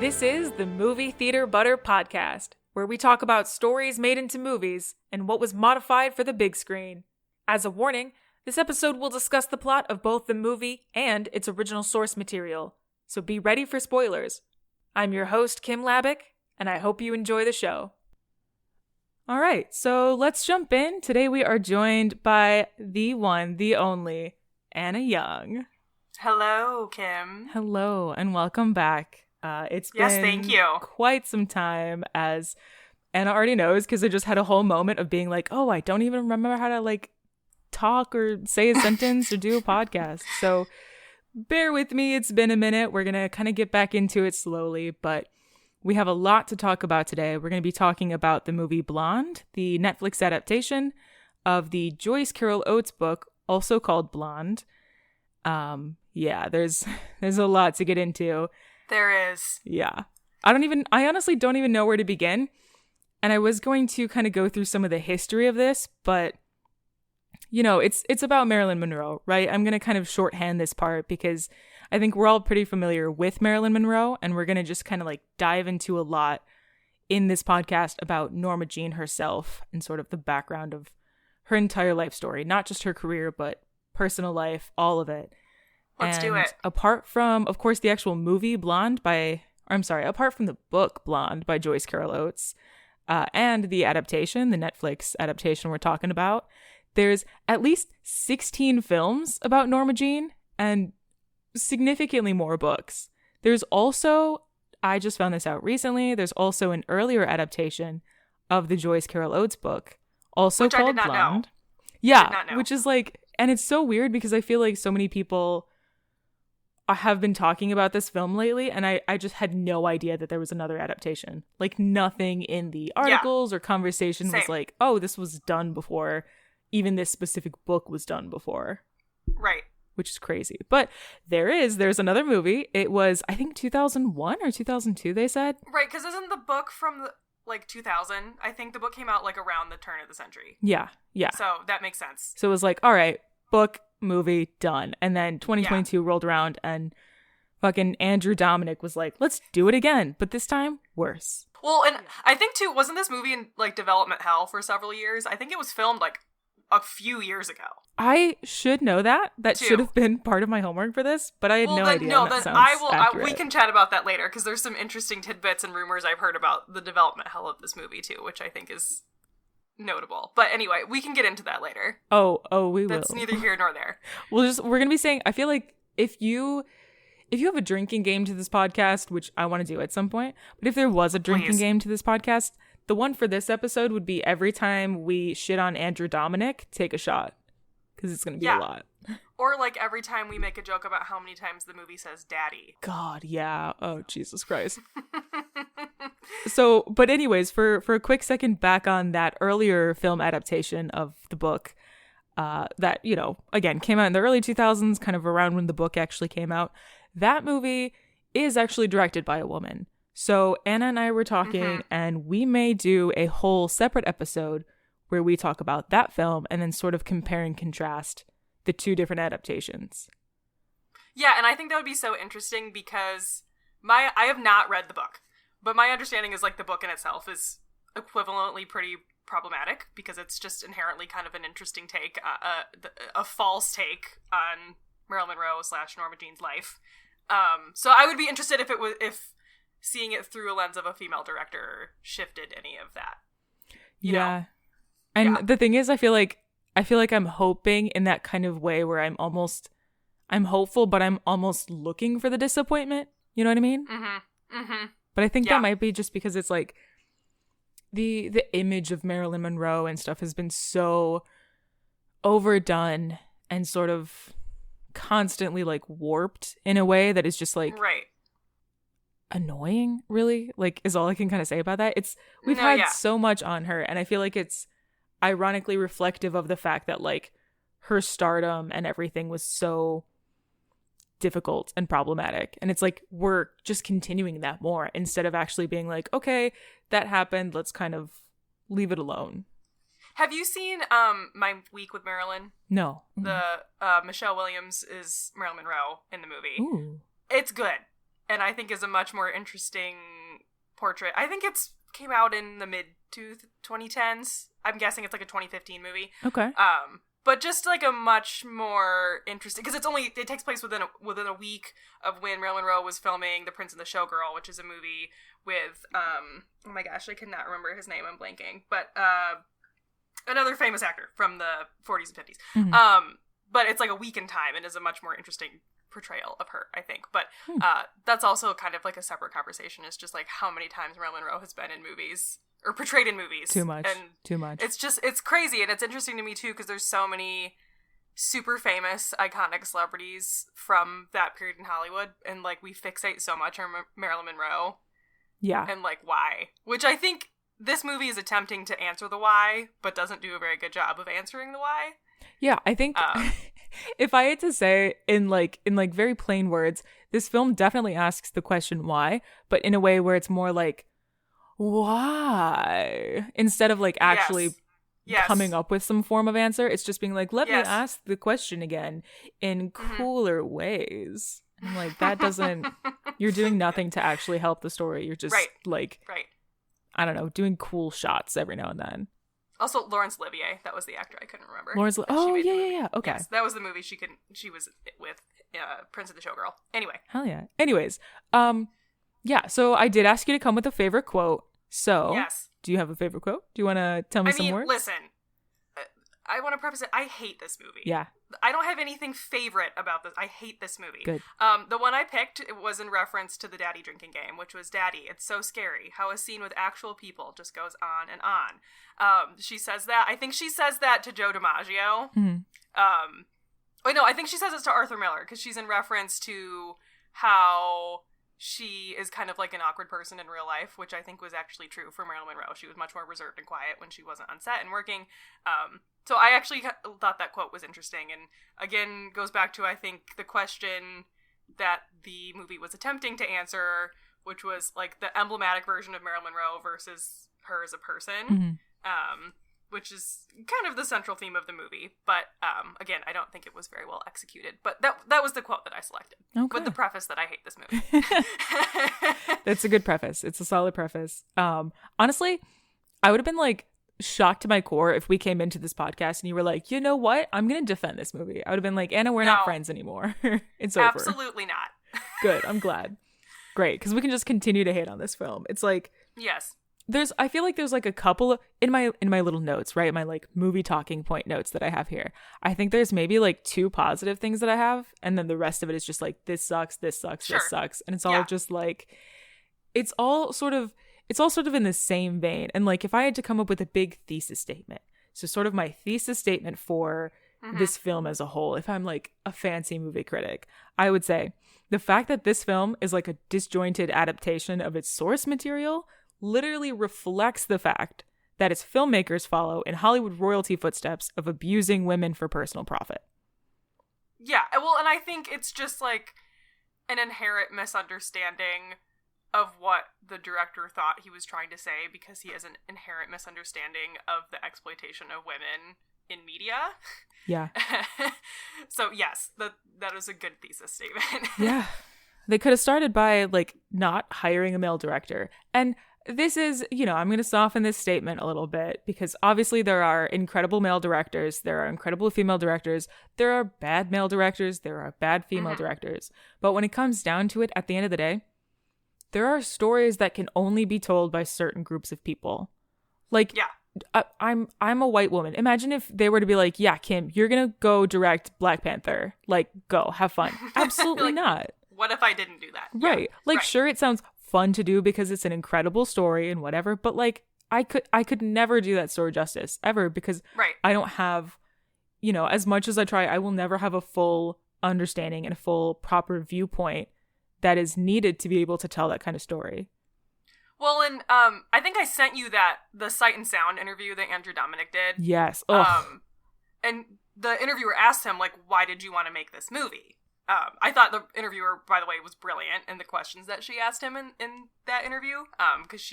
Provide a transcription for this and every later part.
This is the Movie Theater Butter Podcast, where we talk about stories made into movies and what was modified for the big screen. As a warning, this episode will discuss the plot of both the movie and its original source material, so be ready for spoilers. I'm your host, Kim Labick, and I hope you enjoy the show. All right, so let's jump in. Today we are joined by the one, the only, Anna Young. Hello, Kim. Hello, and welcome back. It's been thank you. Quite some time, as Anna already knows, because I just had a whole moment of being like, oh, I don't even remember how to talk or say a sentence or do a podcast. So bear with me. It's been a minute. We're going to kind of get back into it slowly, but we have a lot to talk about today. We're going to be talking about the movie Blonde, the Netflix adaptation of the Joyce Carol Oates book, also called Blonde. There's a lot to get into. There is. Yeah. I honestly don't even know where to begin. And I was going to kind of go through some of the history of this, but it's about Marilyn Monroe, right? I'm going to kind of shorthand this part because I think we're all pretty familiar with Marilyn Monroe, and we're going to just kind of dive into a lot in this podcast about Norma Jean herself and sort of the background of her entire life story, not just her career, but personal life, all of it. Let's do it. Apart from, of course, the actual movie apart from the book Blonde by Joyce Carol Oates, and the adaptation, the Netflix adaptation we're talking about, there's at least 16 films about Norma Jean and significantly more books. There's also, I just found this out recently, there's also an earlier adaptation of the Joyce Carol Oates book, also which called I did not Blonde. Know. Yeah, which is and it's so weird because I feel like so many people have been talking about this film lately, and I just had no idea that there was another adaptation. Nothing in the articles or conversation was like, oh, this was done before. Even this specific book was done before. Right. Which is crazy. But there's another movie. It was, I think, 2001 or 2002, they said. Right, because isn't the book from 2000? I think the book came out around the turn of the century. Yeah. So that makes sense. So it was all right, book, movie, done. And then 2022 rolled around and fucking Andrew Dominic was like, let's do it again, but this time worse. Well, and I think too, wasn't this movie in development hell for several years? I think it was filmed a few years ago. I should know that. That should have been part of my homework for this, but I had no idea. No, then we can chat about that later, because there's some interesting tidbits and rumors I've heard about the development hell of this movie too, which I think is notable. But anyway, we can get into that later. Oh, we will. That's neither here nor there. We're gonna be saying, I feel like if you have a drinking game to this podcast, which I want to do at some point, but if there was a drinking game to this podcast, the one for this episode would be every time we shit on Andrew Dominic, take a shot. Because it's going to be a lot. Or every time we make a joke about how many times the movie says daddy. God, yeah. Oh, Jesus Christ. So, but anyways, for a quick second back on that earlier film adaptation of the book, that, again, came out in the early 2000s, kind of around when the book actually came out. That movie is actually directed by a woman. So Anna and I were talking, and we may do a whole separate episode where we talk about that film and then sort of compare and contrast the two different adaptations. Yeah, and I think that would be so interesting because I have not read the book, but my understanding is the book in itself is equivalently pretty problematic because it's just inherently kind of an interesting take, a false take on Marilyn Monroe / Norma Jean's life. So I would be interested if seeing it through a lens of a female director shifted any of that. You know? And the thing is, I feel like I'm hoping in that kind of way where I'm hopeful, but I'm almost looking for the disappointment. You know what I mean? Mm-hmm. Mm-hmm. But I think that might be just because it's the image of Marilyn Monroe and stuff has been so overdone and sort of constantly warped in a way that is just right. Annoying, really, is all I can kind of say about that. We've had so much on her, and I feel like it's ironically reflective of the fact that her stardom and everything was so difficult and problematic, and it's we're just continuing that more instead of actually being okay, that happened, let's kind of leave it alone. Have you seen My Week with Marilyn? No. The Michelle Williams is Marilyn Monroe in the movie. Ooh. It's good. and I think is a much more interesting portrait. I think it's came out in the mid 2010s. I'm guessing it's like a 2015 movie. Okay. But just like a much more interesting, because it takes place within a week of when Marilyn Monroe was filming The Prince and the Showgirl, which is a movie with oh my gosh, I cannot remember his name. I'm blanking, but another famous actor from the 40s and 50s. Mm-hmm. But it's like a week in time and is a much more interesting portrayal of her, I think. But that's also kind of like a separate conversation. It's just like how many times Marilyn Monroe has been in movies or portrayed in movies. Too much. It's crazy, and it's interesting to me too because there's so many super famous, iconic celebrities from that period in Hollywood, and like we fixate so much on Marilyn Monroe. Yeah. And like why? Which I think this movie is attempting to answer the why, but doesn't do a very good job of answering the why. Yeah, I think if I had to say in very plain words, this film definitely asks the question why, but in a way where it's more like why instead of like actually coming up with some form of answer. It's just being like, let me ask the question again in cooler ways. And I'm like, that doesn't you're doing nothing to actually help the story. You're just I don't know, doing cool shots every now and then. Also, Laurence Olivier, that was the actor I couldn't remember. Yeah. Okay. Yes, that was the movie she was with Prince of the Showgirl. Anyway. Hell yeah. Anyways, yeah, so I did ask you to come with a favorite quote. So, yes. Do you have a favorite quote? Do you want to tell me some words? Listen, I want to preface it. I hate this movie. Yeah. I don't have anything favorite about this. I hate this movie. Good. The one I picked was in reference to the Daddy drinking game, which was, Daddy, it's so scary how a scene with actual people just goes on and on. She says that. I think she says that to Joe DiMaggio. Mm-hmm. I think she says it to Arthur Miller because she's in reference to how she is kind of like an awkward person in real life, which I think was actually true for Marilyn Monroe. She was much more reserved and quiet when she wasn't on set and working. So I actually thought that quote was interesting, and again goes back to, I think, the question that the movie was attempting to answer, which was like the emblematic version of Marilyn Monroe versus her as a person, which is kind of the central theme of the movie. But again, I don't think it was very well executed. But that was the quote that I selected, with the preface that I hate this movie. That's a good preface. It's a solid preface. Honestly, I would have been like shocked to my core if we came into this podcast and you were like, you know what? I'm going to defend this movie. I would have been like, Anna, we're not friends anymore. It's over. Absolutely not. Good. I'm glad. Great. Because we can just continue to hate on this film. It's like, yes. I feel like there's like a couple of, in my little notes, right? My like movie talking point notes that I have here. I think there's maybe like 2 positive things that I have. And then the rest of it is just like, this sucks, this sucks, sure. This sucks. And it's all just like, it's all sort of in the same vein. And like, if I had to come up with a big thesis statement, so sort of my thesis statement for this film as a whole, if I'm like a fancy movie critic, I would say the fact that this film is like a disjointed adaptation of its source material literally reflects the fact that its filmmakers follow in Hollywood royalty footsteps of abusing women for personal profit. Yeah, well, and I think it's just like an inherent misunderstanding of what the director thought he was trying to say, because he has an inherent misunderstanding of the exploitation of women in media. Yeah. So yes, that is a good thesis statement. Yeah. They could have started by like not hiring a male director. And this is, I'm going to soften this statement a little bit, because obviously there are incredible male directors. There are incredible female directors. There are bad male directors. There are bad female directors. But when it comes down to it, at the end of the day, there are stories that can only be told by certain groups of people. Like, I'm a white woman. Imagine if they were to be like, yeah, Kim, you're going to go direct Black Panther. Like, go, have fun. Absolutely like, not. What if I didn't do that? Right. Yeah, like, sure, it sounds fun to do because it's an incredible story and whatever, but like, I could never do that story justice ever, because I don't have, as much as I try, I will never have a full understanding and a full proper viewpoint that is needed to be able to tell that kind of story. Well, and I think I sent you the Sight and Sound interview that Andrew Dominic did. Yes. And the interviewer asked him, like, why did you want to make this movie? I thought the interviewer, by the way, was brilliant in the questions that she asked him in that interview, because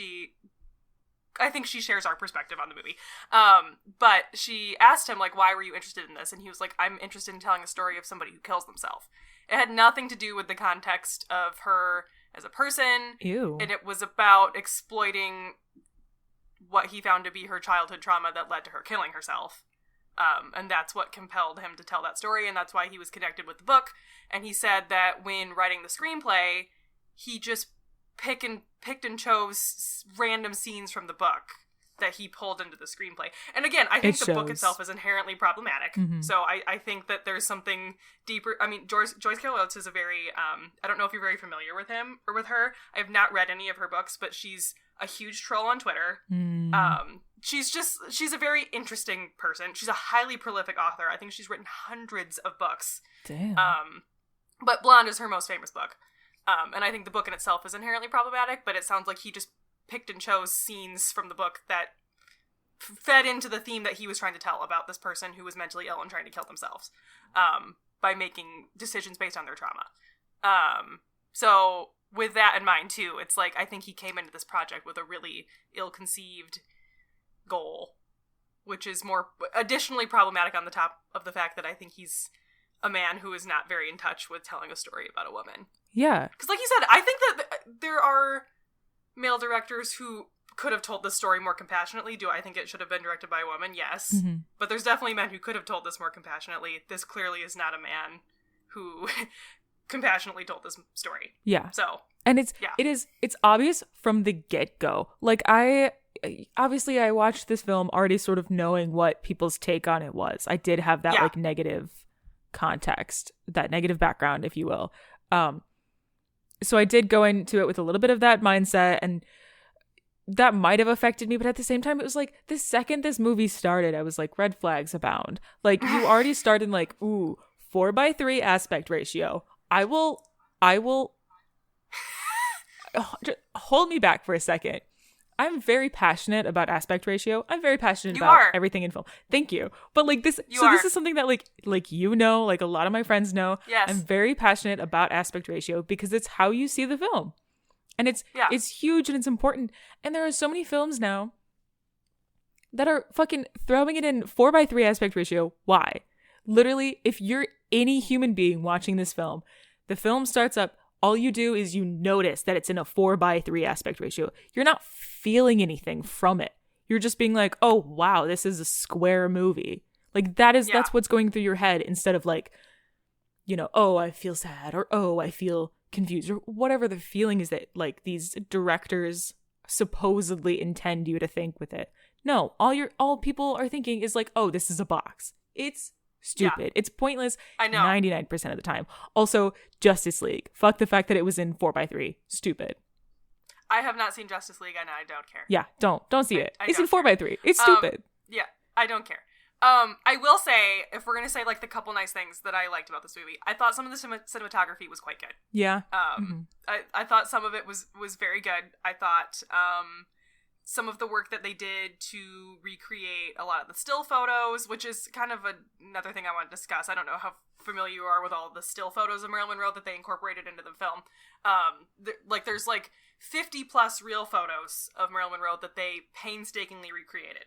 I think she shares our perspective on the movie. But she asked him, like, why were you interested in this? And he was like, I'm interested in telling a story of somebody who kills themselves. It had nothing to do with the context of her as a person. Ew. And it was about exploiting what he found to be her childhood trauma that led to her killing herself. And that's what compelled him to tell that story, and that's why he was connected with the book. And he said that when writing the screenplay, he just picked and chose random scenes from the book that he pulled into the screenplay. And again, I think the book itself is inherently problematic. Mm-hmm. So I think that there's something deeper. I mean, Joyce Carol Oates is a very, I don't know if you're very familiar with him or with her. I have not read any of her books, but she's a huge troll on Twitter. She's a very interesting person. She's a highly prolific author. I think she's written hundreds of books. Damn. But Blonde is her most famous book. And I think the book in itself is inherently problematic, but it sounds like he just picked and chose scenes from the book that fed into the theme that he was trying to tell about this person who was mentally ill and trying to kill themselves by making decisions based on their trauma. So with that in mind, too, it's like I think he came into this project with a really ill-conceived goal, which is more additionally problematic on the top of the fact that I think he's a man who is not very in touch with telling a story about a woman. Yeah. Because like you said, I think that there are male directors who could have told this story more compassionately. Do I think it should have been directed by a woman? Yes. Mm-hmm. But there's definitely men who could have told this more compassionately. This clearly is not a man who compassionately told this story. Yeah. So. And it's obvious from the get-go. Like, I watched this film already sort of knowing what people's take on it was. I did have that like negative context, that negative background, if you will. So I did go into it with a little bit of that mindset, and that might have affected me, but at the same time, it was like, the second this movie started, I was like, red flags abound. Like, you already started like, ooh, 4:3 aspect ratio. I will just hold me back for a second. I'm very passionate about aspect ratio. I'm very passionate about everything in film. Thank you. But like this, this is something that like like a lot of my friends know. Yes. I'm very passionate about aspect ratio because it's how you see the film. And it's huge and it's important. And there are so many films now that are fucking throwing it in 4:3 aspect ratio. Why? Literally, if you're any human being watching this film, the film starts up, all you do is you notice that it's in a 4:3 aspect ratio. You're not feeling anything from it. You're just being like, oh, wow, this is a square movie. Like, that's what's going through your head instead of like, you know, oh, I feel sad, or oh, I feel confused, or whatever the feeling is that like these directors supposedly intend you to think with it. No, all people are thinking is like, oh, this is a box. It's stupid. It's pointless. I know. 99% of the time. Also, Justice League. Fuck the fact that it was in 4:3. Stupid. I have not seen Justice League and I don't care. Yeah, don't see it. It's in 4:3. It's stupid. Yeah, I don't care. I will say, if we're gonna say like the couple nice things that I liked about this movie, I thought some of the cinematography was quite good. Yeah. I thought some of it was very good. I thought some of the work that they did to recreate a lot of the still photos, which is kind of another thing I want to discuss. I don't know how familiar you are with all the still photos of Marilyn Monroe that they incorporated into the film. There's like 50 plus real photos of Marilyn Monroe that they painstakingly recreated.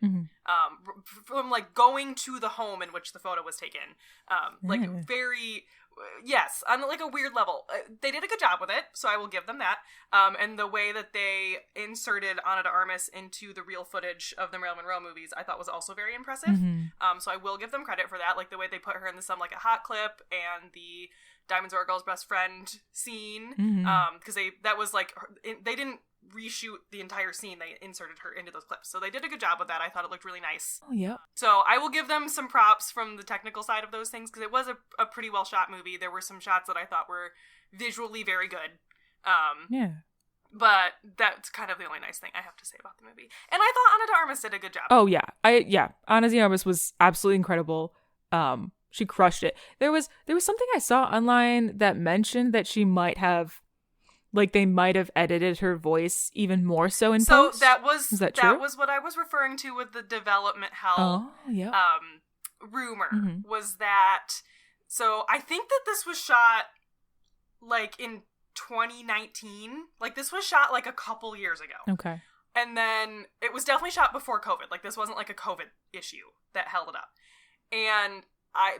From like going to the home in which the photo was taken. Very... Yes, on like a weird level. They did a good job with it, so I will give them that. And the way that they inserted Ana de Armas into the real footage of the Marilyn Monroe movies, I thought was also very impressive. So I will give them credit for that, like the way they put her in the Some Like It Hot clip and the Diamonds Are a Girl's Best Friend scene. Because they didn't reshoot the entire scene. They inserted her into those clips, so they did a good job with that. I thought it looked really nice. Oh yeah. So I will give them some props from the technical side of those things, because it was a pretty well shot movie. There were some shots that I thought were visually very good. But that's kind of the only nice thing I have to say about the movie. And I thought Ana de Armas did a good job. Oh yeah, Ana de Armas was absolutely incredible. She crushed it. There was something I saw online that mentioned that she might have, like, they might have edited her voice even more so in post. So that was Is that true? That was what I was referring to with the development hell. Oh yeah. Rumor was that. So I think that this was shot like in 2019. Like this was shot like a couple years ago. Okay. And then it was definitely shot before COVID. Like this wasn't like a COVID issue that held it up. And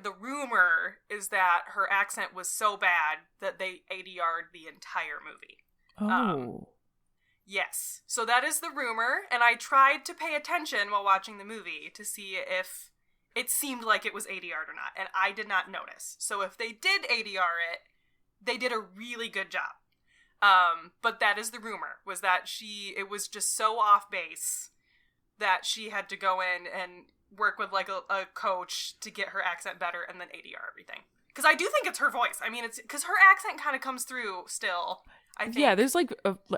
the rumor is that her accent was so bad that they ADR'd the entire movie. Oh. Yes. So that is the rumor, and I tried to pay attention while watching the movie to see if it seemed like it was ADR'd or not, and I did not notice. So if they did ADR it, they did a really good job. But that is the rumor, was that it was just so off base that she had to go in and work with like a coach to get her accent better and then ADR everything. Because I do think it's her voice. I mean, it's because her accent kind of comes through still. I think. Yeah, there's like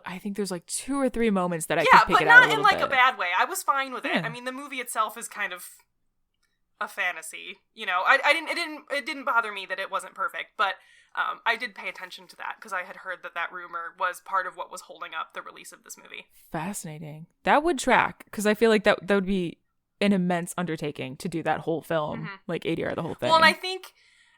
I think there's like 2 or 3 moments that I could pick it out a little bit. Yeah, but not in like a bad way. I was fine with it. I mean, the movie itself is kind of a fantasy. You know, it didn't bother me that it wasn't perfect, but I did pay attention to that because I had heard that rumor was part of what was holding up the release of this movie. Fascinating. That would track because I feel like that would be an immense undertaking to do that whole film, like ADR the whole thing. Well,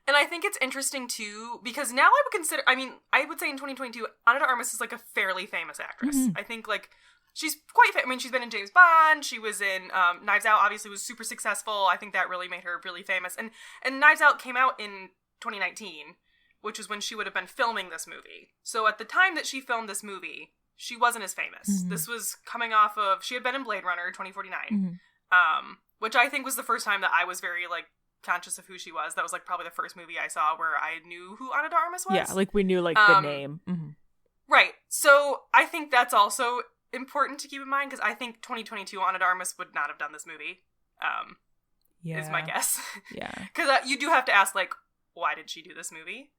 and I think it's interesting too because now I would consider. I mean, I would say in 2022, Ana de Armas is like a fairly famous actress. I think like she's quite. I mean, she's been in James Bond. She was in Knives Out. Obviously, was super successful. I think that really made her really famous. And Knives Out came out in 2019, which is when she would have been filming this movie. So at the time that she filmed this movie, she wasn't as famous. This was coming off of she had been in Blade Runner 2049, which I think was the first time that I was very like conscious of who she was. That was like probably the first movie I saw where I knew who Ana de Armas was. Yeah, like we knew like the name. Right. So I think that's also important to keep in mind because I think 2022 Ana de Armas would not have done this movie. Is my guess. Yeah. Because you do have to ask like, why did she do this movie?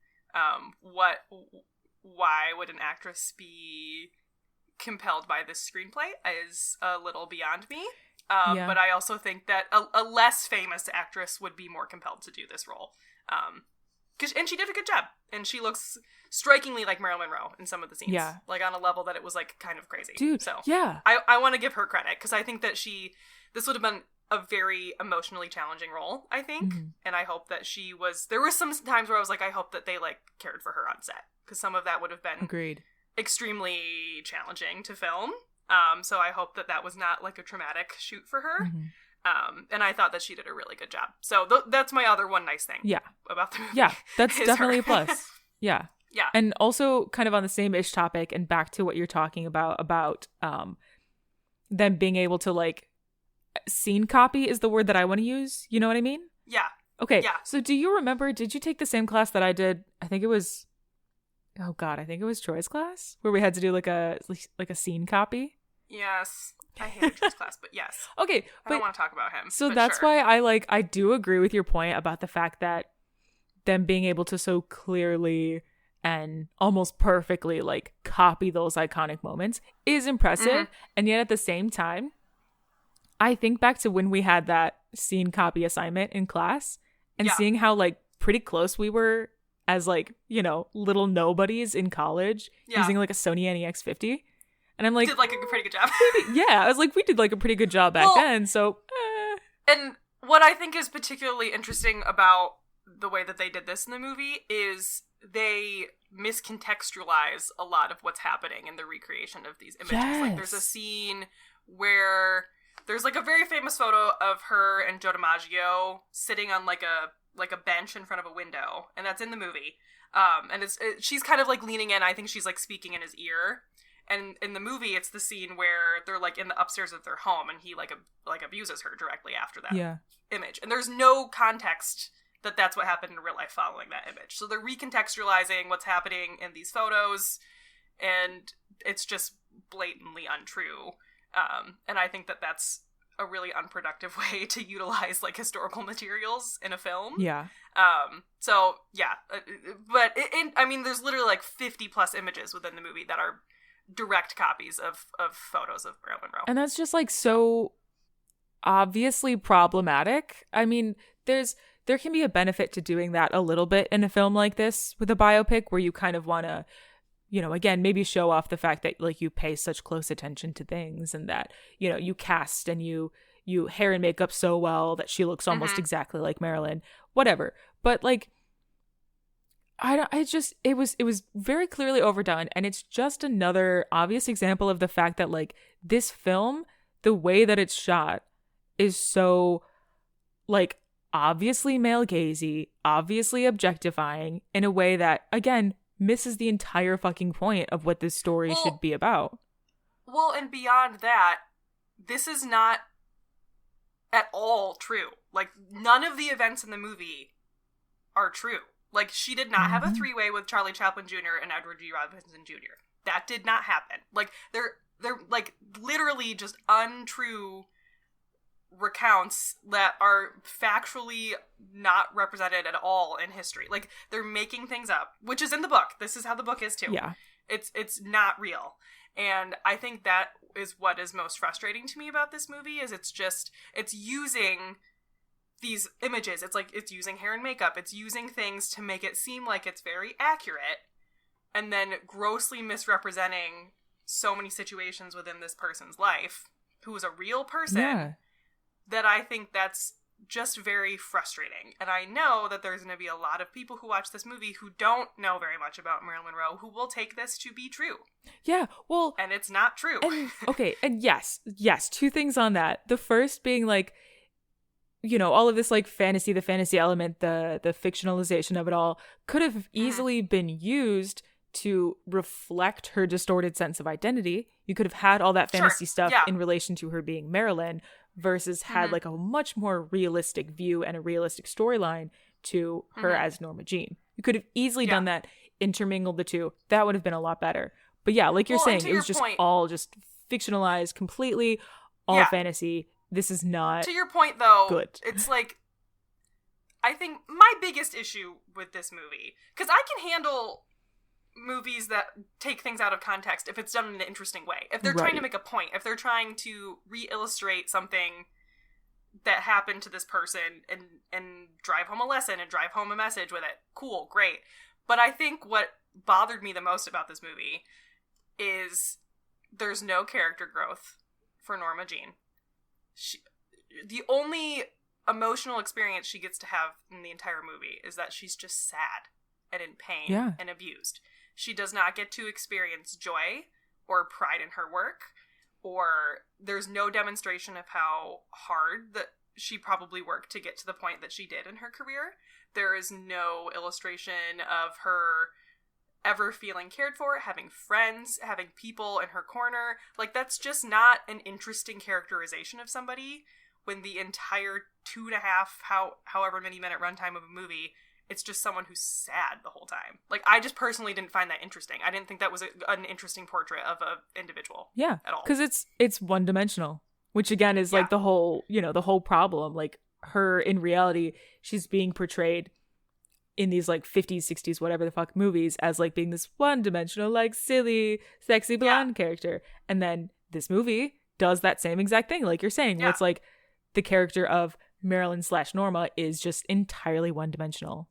Why would an actress be compelled by this screenplay is a little beyond me. But I also think that a less famous actress would be more compelled to do this role. And she did a good job. And she looks strikingly like Marilyn Monroe in some of the scenes. Yeah. Like on a level that it was like kind of crazy. Dude, so yeah. I want to give her credit because I think that this would have been a very emotionally challenging role, I think. And I hope that there were some times where I was like, I hope that they like cared for her on set. Because some of that would have been extremely challenging to film. So I hope that was not like a traumatic shoot for her. And I thought that she did a really good job. So that's my other one nice thing about the movie. Yeah, that's definitely a plus. Yeah. Yeah. And also kind of on the same-ish topic and back to what you're talking about them being able to like scene copy is the word that I want to use. You know what I mean? Yeah. Okay. Yeah. So did you take the same class that I did? I think it was Troy's class where we had to do like a scene copy. Yes. I hated Troy's class, but yes. Okay. I don't want to talk about him. So that's why I do agree with your point about the fact that them being able to so clearly and almost perfectly like copy those iconic moments is impressive. And yet at the same time, I think back to when we had that scene copy assignment in class and seeing how like pretty close we were as like, you know, little nobodies in college using like a Sony NEX50. And I'm like, did like a pretty good job. I was like, we did like a pretty good job back then. So, And what I think is particularly interesting about the way that they did this in the movie is they miscontextualize a lot of what's happening in the recreation of these images. Yes. Like there's a scene where there's like a very famous photo of her and Joe DiMaggio sitting on like a bench in front of a window, and that's in the movie. And she's kind of like leaning in. I think she's like speaking in his ear. And in the movie, it's the scene where they're like in the upstairs of their home, and he like abuses her directly after that image. And there's no context that that's what happened in real life following that image. So they're recontextualizing what's happening in these photos, and it's just blatantly untrue. And I think that that's a really unproductive way to utilize like historical materials in a film. Yeah. So yeah, but I mean, there's literally like 50 plus images within the movie that are direct copies of photos of Marilyn Monroe. And that's just like so obviously problematic. I mean, there can be a benefit to doing that a little bit in a film like this with a biopic where you kind of want to, you know, again, maybe show off the fact that like you pay such close attention to things and that, you know, you cast and you hair and makeup so well that she looks almost exactly like Marilyn, whatever. But like, it was very clearly overdone, and it's just another obvious example of the fact that like this film, the way that it's shot is so like obviously male gazy, obviously objectifying in a way that again misses the entire fucking point of what this story should be about. Well, and beyond that, this is not at all true. Like, none of the events in the movie are true. Like, she did not have a three-way with Charlie Chaplin Jr. and Edward G. Robinson Jr. That did not happen. Like, they're like literally just untrue recounts that are factually not represented at all in history. Like, they're making things up, which is in the book. This is how the book is too. Yeah. It's not real. And I think that is what is most frustrating to me about this movie, is it's using these images. It's like, it's using hair and makeup. It's using things to make it seem like it's very accurate, and then grossly misrepresenting so many situations within this person's life, who is a real person, that I think that's just very frustrating. And I know that there's going to be a lot of people who watch this movie who don't know very much about Marilyn Monroe who will take this to be true. Yeah, well... And it's not true. And, okay, and yes, two things on that. The first being, like, you know, all of this, like, fantasy, the fantasy element, the fictionalization of it all could have easily been used to reflect her distorted sense of identity. You could have had all that fantasy stuff in relation to her being Marilyn, versus had like a much more realistic view and a realistic storyline to her as Norma Jean. You could have easily done that, intermingled the two. That would have been a lot better. But yeah, like you're saying, it was just all just fictionalized completely, all fantasy. This is not, to your point though, good. It's like, I think my biggest issue with this movie, because I can handle movies that take things out of context if it's done in an interesting way. If they're trying to make a point, if they're trying to re-illustrate something that happened to this person and drive home a lesson and drive home a message with it, cool, great. But I think what bothered me the most about this movie is there's no character growth for Norma Jean. The only emotional experience she gets to have in the entire movie is that she's just sad and in pain and abused. She does not get to experience joy or pride in her work, or there's no demonstration of how hard that she probably worked to get to the point that she did in her career. There is no illustration of her ever feeling cared for, having friends, having people in her corner. Like, that's just not an interesting characterization of somebody when the entire 2.5, however many minute runtime of a movie, it's just someone who's sad the whole time. Like, I just personally didn't find that interesting. I didn't think that was an interesting portrait of an individual. Yeah. At all. Because it's one-dimensional, which again is like the whole, the whole problem. Like, her, in reality, she's being portrayed in these like 50s, 60s, whatever the fuck movies as like being this one-dimensional, like silly, sexy blonde character. And then this movie does that same exact thing, like you're saying, where it's like the character of Marilyn/Norma is just entirely one-dimensional.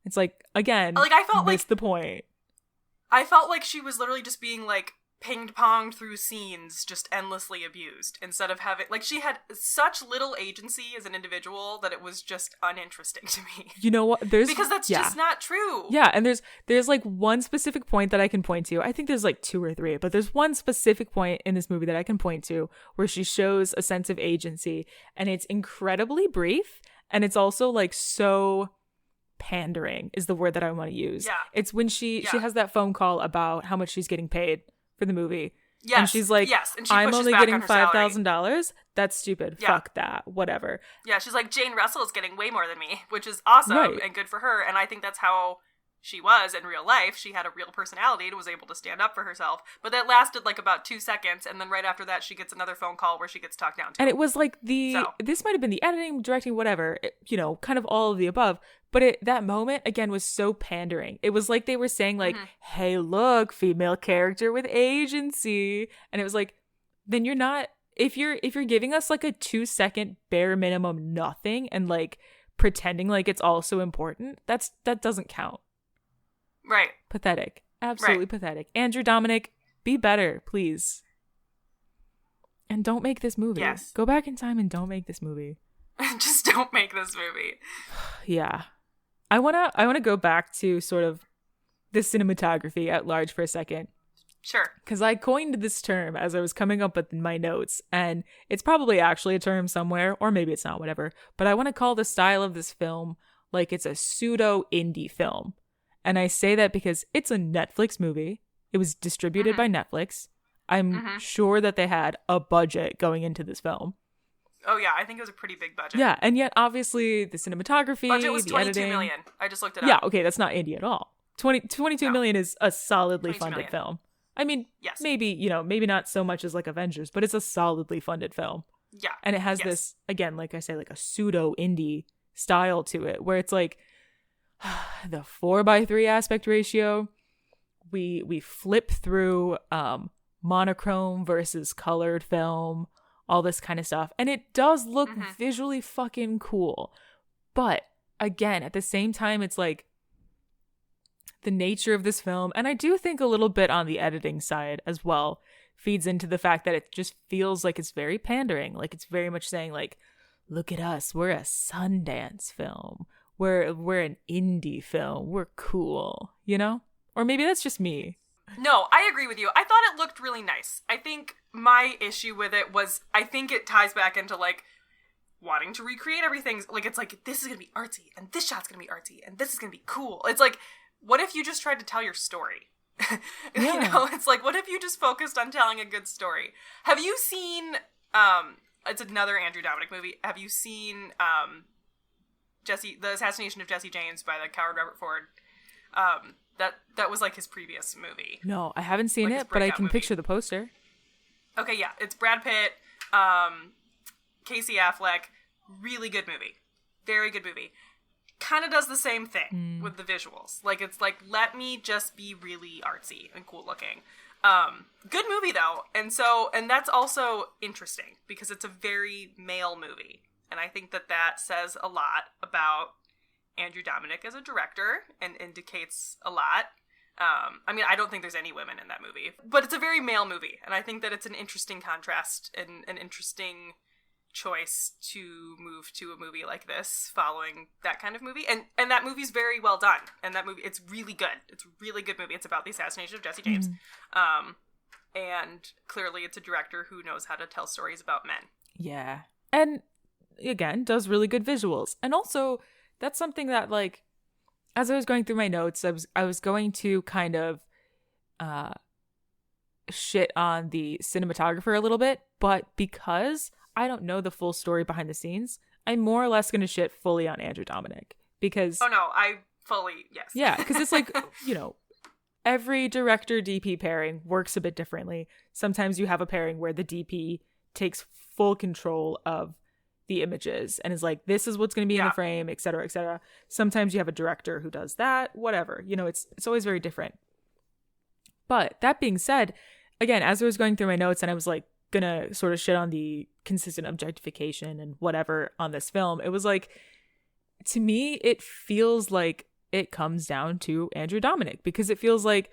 It's like, again, like, I felt like the point. I felt like she was literally just being like ping-ponged through scenes, just endlessly abused, instead of having, like, she had such little agency as an individual that it was just uninteresting to me. You know what? Because that's just not true. Yeah, and there's like one specific point that I can point to. I think there's like 2 or 3, but there's one specific point in this movie that I can point to where she shows a sense of agency, and it's incredibly brief, and it's also like so pandering is the word that I want to use. Yeah. It's when she has that phone call about how much she's getting paid for the movie. Yes. And she's like, and I'm only getting $5,000. That's stupid. Fuck that. Whatever. Yeah, she's like, Jane Russell is getting way more than me, which is awesome and good for her. And I think that's how she was in real life. She had a real personality and was able to stand up for herself. But that lasted like about 2 seconds. And then right after that, she gets another phone call where she gets talked down to. And it was like this might have been the editing, directing, whatever, kind of all of the above. But that moment, again, was so pandering. It was like they were saying, like, hey, look, female character with agency. And it was like, then you're not, if you're giving us like a 2-second bare minimum nothing and like pretending like it's also important, that doesn't count. Right. Pathetic. Absolutely pathetic. Andrew Dominic, be better, please. And don't make this movie. Yes. Go back in time and don't make this movie. Just don't make this movie. Yeah. I wanna go back to sort of the cinematography at large for a second. Sure. Because I coined this term as I was coming up with my notes, and it's probably actually a term somewhere, or maybe it's not, whatever. But I want to call the style of this film like it's a pseudo indie film. And I say that because it's a Netflix movie. It was distributed by Netflix. I'm sure that they had a budget going into this film. Oh, yeah. I think it was a pretty big budget. Yeah. And yet, obviously, the cinematography, budget was the 22 editing. million. I just looked it up. Yeah. Okay. That's not indie at all. 22 million is a solidly funded film. I mean, yes. maybe not so much as like Avengers, but it's a solidly funded film. Yeah. And it has this, again, like I say, like a pseudo indie style to it where it's like the 4:3 aspect ratio. We flip through monochrome versus colored film, all this kind of stuff. And it does look visually fucking cool. But again, at the same time, it's like the nature of this film, and I do think a little bit on the editing side as well, feeds into the fact that it just feels like it's very pandering. Like it's very much saying like, look at us, we're a Sundance film. We're an indie film. We're cool, you know? Or maybe that's just me. No, I agree with you. I thought it looked really nice. I think my issue with it was, I think it ties back into like wanting to recreate everything. Like it's like, this is going to be artsy, and this shot's going to be artsy, and this is going to be cool. It's like, what if you just tried to tell your story? Yeah. You know, it's like, what if you just focused on telling a good story? Have you seen, it's another Andrew Dominik movie. Have you seen, The Assassination of Jesse James by the coward Robert Ford? That was like his previous movie. No, I haven't seen it, but I can picture the poster. Okay, yeah. It's Brad Pitt, Casey Affleck. Really good movie. Very good movie. Kind of does the same thing with the visuals. Like, it's like, let me just be really artsy and cool looking. Good movie, though. And that's also interesting because it's a very male movie. And I think that says a lot about Andrew Dominik as a director and indicates a lot. I mean, I don't think there's any women in that movie, but it's a very male movie. And I think that it's an interesting contrast and an interesting choice to move to a movie like this following that kind of movie. And that movie's very well done. And that movie, it's really good. It's a really good movie. It's about the assassination of Jesse James. And clearly it's a director who knows how to tell stories about men. Yeah. And again, does really good visuals. And also, that's something that, like, as I was going through my notes, I was going to kind of shit on the cinematographer a little bit, but because I don't know the full story behind the scenes, I'm more or less going to shit fully on Andrew Dominik because... Oh, no, I fully, yes. Yeah, because it's like, you know, every director-DP pairing works a bit differently. Sometimes you have a pairing where the DP takes full control of the images and is like, this is what's going to be in the frame, et cetera, et cetera. Sometimes you have a director who does that, whatever. You know, it's always very different. But that being said, again, as I was going through my notes and I was like, gonna sort of shit on the consistent objectification and whatever on this film, it was like, to me, it feels like it comes down to Andrew Dominik because it feels like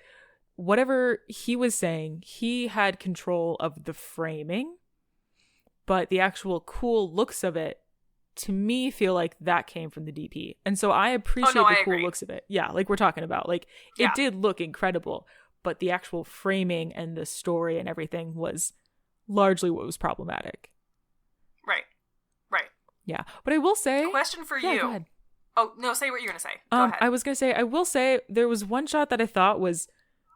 whatever he was saying, he had control of the framing, but the actual cool looks of it, to me, feel like that came from the DP. And so I appreciate the cool looks of it. Yeah, like we're talking about. Like, it did look incredible, but the actual framing and the story and everything was largely what was problematic. Right. Yeah. But I will say... Question for you. Go ahead. Oh, no, say what you're going to say. Go ahead. I was going to say, I will say there was one shot that I thought was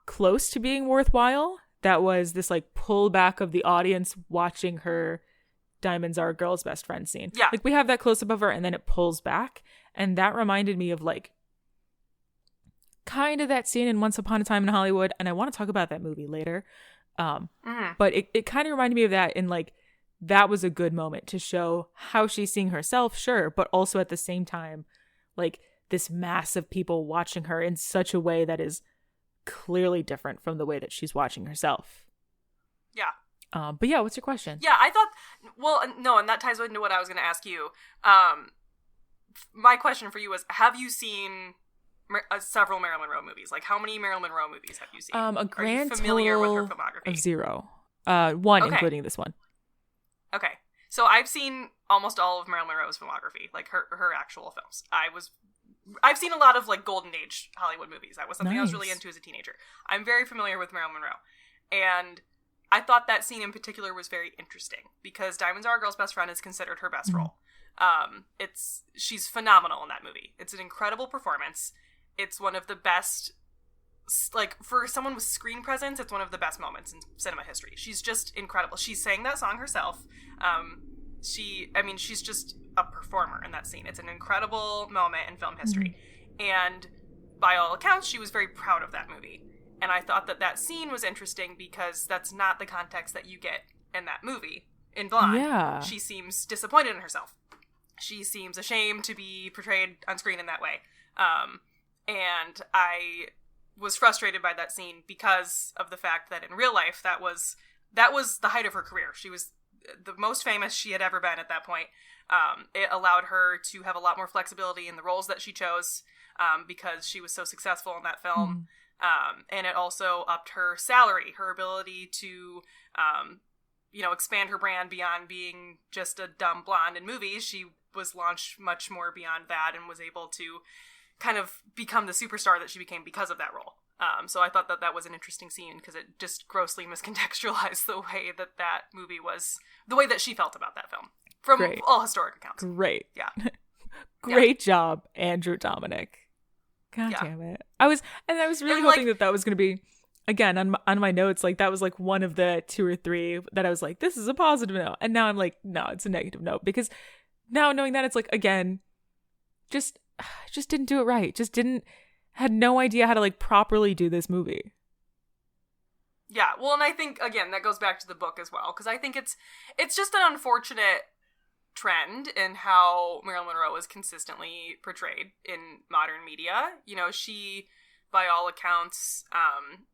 close to being worthwhile. That was this like pullback of the audience watching her Diamonds Are a Girl's Best Friend scene. Yeah. Like we have that close up of her and then it pulls back. And that reminded me of like kind of that scene in Once Upon a Time in Hollywood. And I want to talk about that movie later. But it kind of reminded me of that in like, that was a good moment to show how she's seeing herself, sure, but also at the same time, like this mass of people watching her in such a way that is clearly different from the way that she's watching herself. Yeah. But yeah, what's your question? Yeah, I thought, well, no, and that ties into what I was going to ask you. My question for you was, have you seen several Marilyn Monroe movies? Like, how many Marilyn Monroe movies have you seen? A grand Are you familiar total with her filmography? of 0. One, okay. Including this one. Okay. So I've seen almost all of Marilyn Monroe's filmography, like her actual films. I've seen a lot of like golden age Hollywood movies. That was something I was really into as a teenager. I'm very familiar with Marilyn Monroe. And I thought that scene in particular was very interesting because Diamonds Are a Girl's Best Friend is considered her best role. She's phenomenal in that movie. It's an incredible performance. it's one of the best, like, for someone with screen presence, it's one of the best moments in cinema history. She's just incredible. She sang that song herself. She's just a performer in that scene. It's an incredible moment in film history. And by all accounts, she was very proud of that movie. And I thought that scene was interesting because that's not the context that you get in that movie. In Blonde, yeah. She seems disappointed in herself. She seems ashamed to be portrayed on screen in that way. And I was frustrated by that scene because of the fact that in real life, that was the height of her career. She was the most famous she had ever been at that point. It allowed her to have a lot more flexibility in the roles that she chose because she was so successful in that film. And it also upped her salary, her ability to, expand her brand beyond being just a dumb blonde in movies. She was launched much more beyond that and was able to kind of become the superstar that she became because of that role. So I thought that was an interesting scene because it just grossly miscontextualized the way that movie was, the way that she felt about that film from all historic accounts. Great. Yeah. Great job, Andrew Dominic. God damn it. I was really hoping that was going to be, again, on my notes, like that was like one of the 2 or 3 that I was like, this is a positive note. And now I'm like, no, it's a negative note, because now knowing that, it's like, again, just didn't do it right. Had no idea how to like properly do this movie. Yeah, well, and I think, again, that goes back to the book as well, because I think it's just an unfortunate trend in how Marilyn Monroe is consistently portrayed in modern media. She, by all accounts,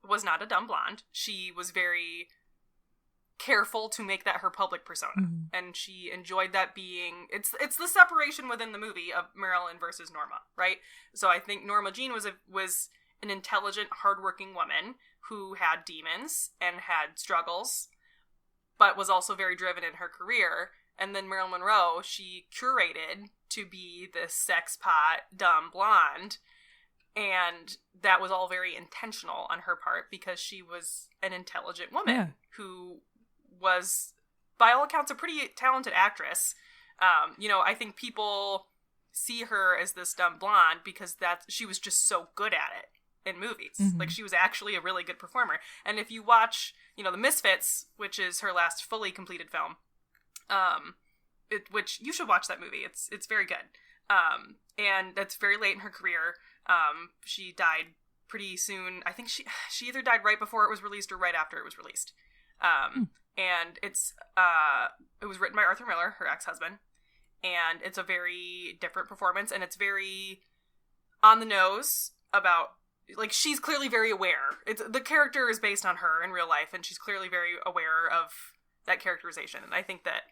was not a dumb blonde. She was very careful to make that her public persona, and she enjoyed that being, it's the separation within the movie of Marilyn versus Norma, right? So I think Norma Jean was an intelligent, hardworking woman who had demons and had struggles, but was also very driven in her career. And then Marilyn Monroe, she curated to be this sex pot, dumb blonde. And that was all very intentional on her part because she was an intelligent woman who was, by all accounts, a pretty talented actress. I think people see her as this dumb blonde because she was just so good at it in movies. Like, she was actually a really good performer. And if you watch, The Misfits, which is her last fully completed film, which you should watch that movie. It's very good. And that's very late in her career. She died pretty soon. I think she either died right before it was released or right after it was released. And it was written by Arthur Miller, her ex-husband. And it's a very different performance, and it's very on the nose about, like, she's clearly very aware. The character is based on her in real life, and she's clearly very aware of that characterization. And I think that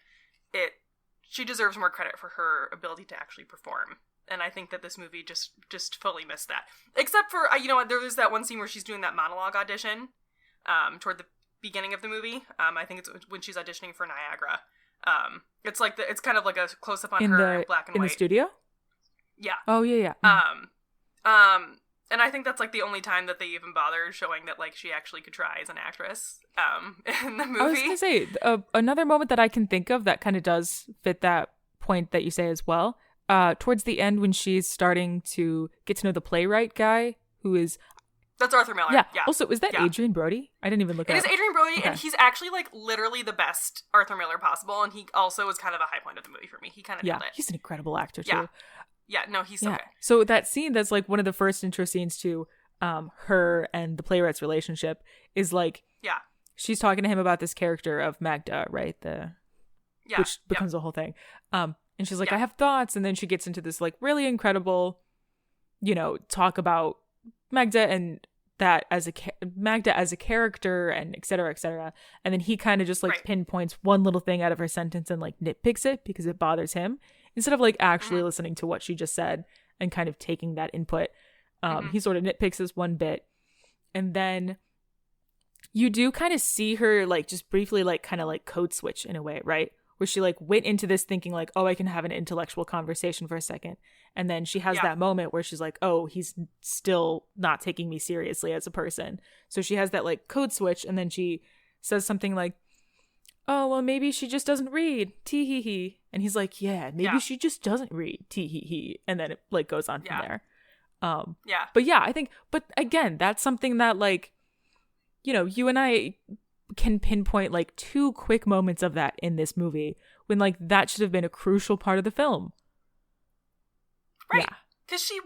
she deserves more credit for her ability to actually perform. And I think that this movie just fully missed that. Except for, there was that one scene where she's doing that monologue audition toward the beginning of the movie. I think it's when she's auditioning for Niagara. It's like it's kind of like a close up on her in black and white. In the studio? Yeah. Oh, yeah. And I think that's like the only time that they even bothered showing that like she actually could try as an actress in the movie. I was gonna say another moment that I can think of that kind of does fit that point that you say as well. Towards the end, when she's starting to get to know the playwright guy, who is That's Arthur Miller. Yeah. Also, is that Adrian Brody? I didn't even look at it. It is Adrian Brody, and he's actually like literally the best Arthur Miller possible, and he also was kind of a high point of the movie for me. He kind of nailed it. He's an incredible actor too. Yeah, no, he's so good. So that scene, that's like one of the first intro scenes to her and the playwright's relationship, is like, she's talking to him about this character of Magda, right? Which becomes a whole thing. And she's like, I have thoughts. And then she gets into this like really incredible, talk about Magda and that as Magda as a character and et cetera, et cetera. And then he kind of just like pinpoints one little thing out of her sentence and like nitpicks it because it bothers him, instead of like actually listening to what she just said and kind of taking that input. He sort of nitpicks this one bit, and then you do kind of see her like just briefly like kind of like code switch in a way, right? Where she like went into this thinking like, oh, I can have an intellectual conversation for a second. And then she has that moment where she's like, oh, he's still not taking me seriously as a person. So she has that like code switch, and then she says something like, oh, well, maybe she just doesn't read. Tee-hee-hee. And he's like, yeah, maybe she just doesn't read. Tee-hee-hee. And then it like goes on from there. Yeah. But yeah, I think, but again, that's something that like, you know, you and I can pinpoint like 2 quick moments of that in this movie when like that should have been a crucial part of the film. Right. Yeah. Because she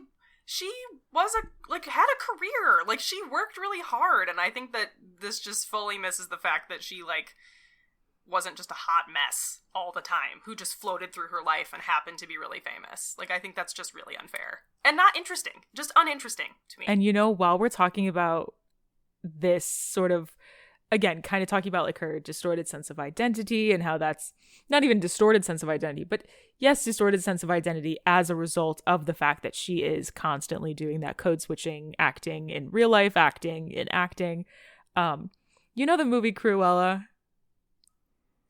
was had a career. Like, she worked really hard, and I think that this just fully misses the fact that she like wasn't just a hot mess all the time who just floated through her life and happened to be really famous. Like, I think that's just really unfair and not interesting. Just uninteresting to me. And you know, while we're talking about this sort of, again, kind of talking about like her distorted sense of identity and how that's not even distorted sense of identity, but yes, distorted sense of identity as a result of the fact that she is constantly doing that code switching, acting in real life, acting in acting. You know the movie Cruella?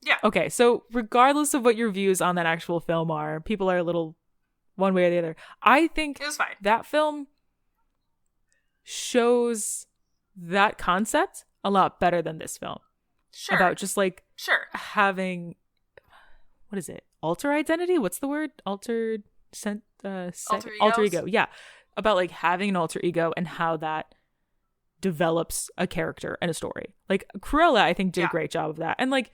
Yeah. Okay, so regardless of what your views on that actual film are, people are a little one way or the other. I think it was fine. That film shows that concept a lot better than this film. Sure. About just like having, what is it? Alter identity? What's the word? Alter ego. Yeah. About like having an alter ego and how that develops a character and a story. Like Cruella, I think, did a great job of that. And like,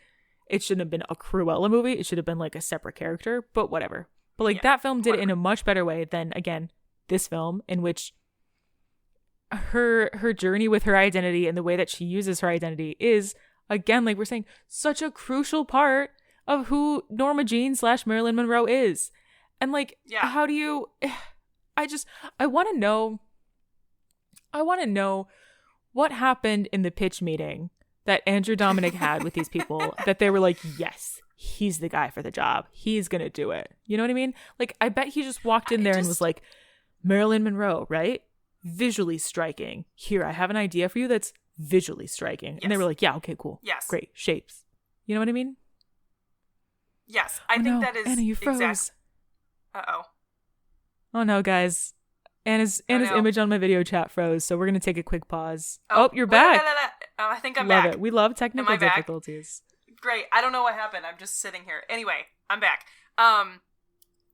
it shouldn't have been a Cruella movie. It should have been like a separate character, but whatever. But like that film did it in a much better way than, again, this film, in which her journey with her identity and the way that she uses her identity is, again, like we're saying, such a crucial part of who Norma Jean / Marilyn Monroe is. And like, how do you, I want to know what happened in the pitch meeting that Andrew Dominic had with these people that they were like, yes, he's the guy for the job. He's going to do it. You know what I mean? Like, I bet he just walked in there and was like, Marilyn Monroe, right? Visually striking. Here, I have an idea for you that's visually striking. Yes. And they were like, yeah, okay, cool. Yes. Great. Shapes. You know what I mean? Yes. I think that is Anna, you froze. Uh-oh. Oh no, guys. Anna's image on my video chat froze, so we're going to take a quick pause. Oh, you're back. I think I'm back. Love it. We love technical difficulties. Great. I don't know what happened. I'm just sitting here. Anyway, I'm back.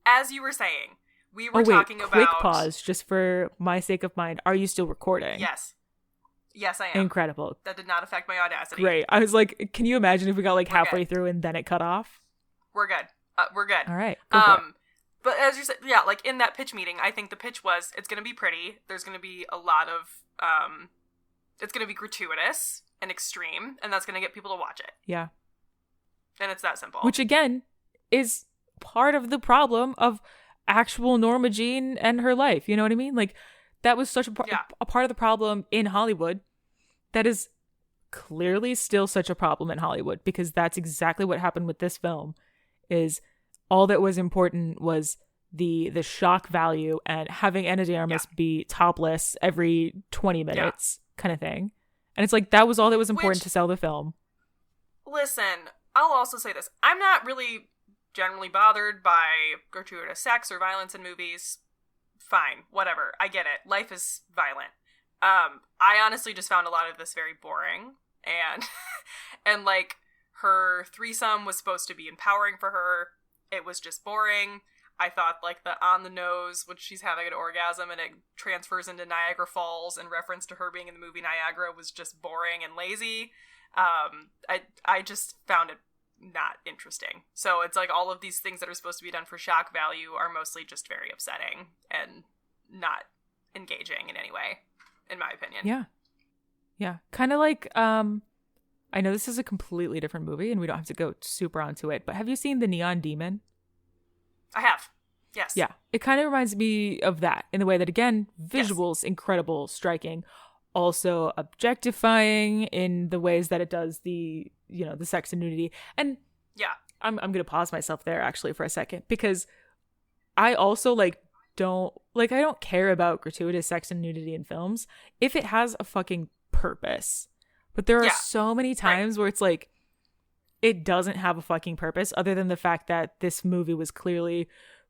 As you were saying, we were talking about... quick pause, just for my sake of mind. Are you still recording? Yes. Yes, I am. Incredible. That did not affect my Audacity. Great. I was like, can you imagine if we got like halfway through and then it cut off? We're good. We're good. All right. Go for it. But as you said, yeah, like in that pitch meeting, I think the pitch was, it's going to be pretty. There's going to be a lot of, it's going to be gratuitous and extreme, and that's going to get people to watch it. Yeah. And it's that simple. Which, again, is part of the problem of actual Norma Jean and her life. You know what I mean? Like, that was such a part of the problem in Hollywood that is clearly still such a problem in Hollywood, because that's exactly what happened with this film, is all that was important was the shock value and having Ana de Armas be topless every 20 minutes kind of thing. And it's like, that was all that was important to sell the film. Listen, I'll also say this. I'm not really generally bothered by gratuitous sex or violence in movies. Fine, whatever. I get it. Life is violent. I honestly just found a lot of this very boring. And like, her threesome was supposed to be empowering for her. It was just boring. I thought like the on the nose when she's having an orgasm and it transfers into Niagara Falls in reference to her being in the movie Niagara was just boring and lazy. I just found it not interesting. So it's like all of these things that are supposed to be done for shock value are mostly just very upsetting and not engaging in any way, in my opinion. Yeah. Yeah. Kind of like, I know this is a completely different movie and we don't have to go super onto it, but have you seen The Neon Demon? I have. Yes. Yeah. It kind of reminds me of that in the way that, again, visuals, incredible, striking, also objectifying in the ways that it does the, you know, the sex and nudity. And I'm going to pause myself there actually for a second, because I also I don't care about gratuitous sex and nudity in films if it has a fucking purpose. But there are so many times where it's like, it doesn't have a fucking purpose other than the fact that this movie was clearly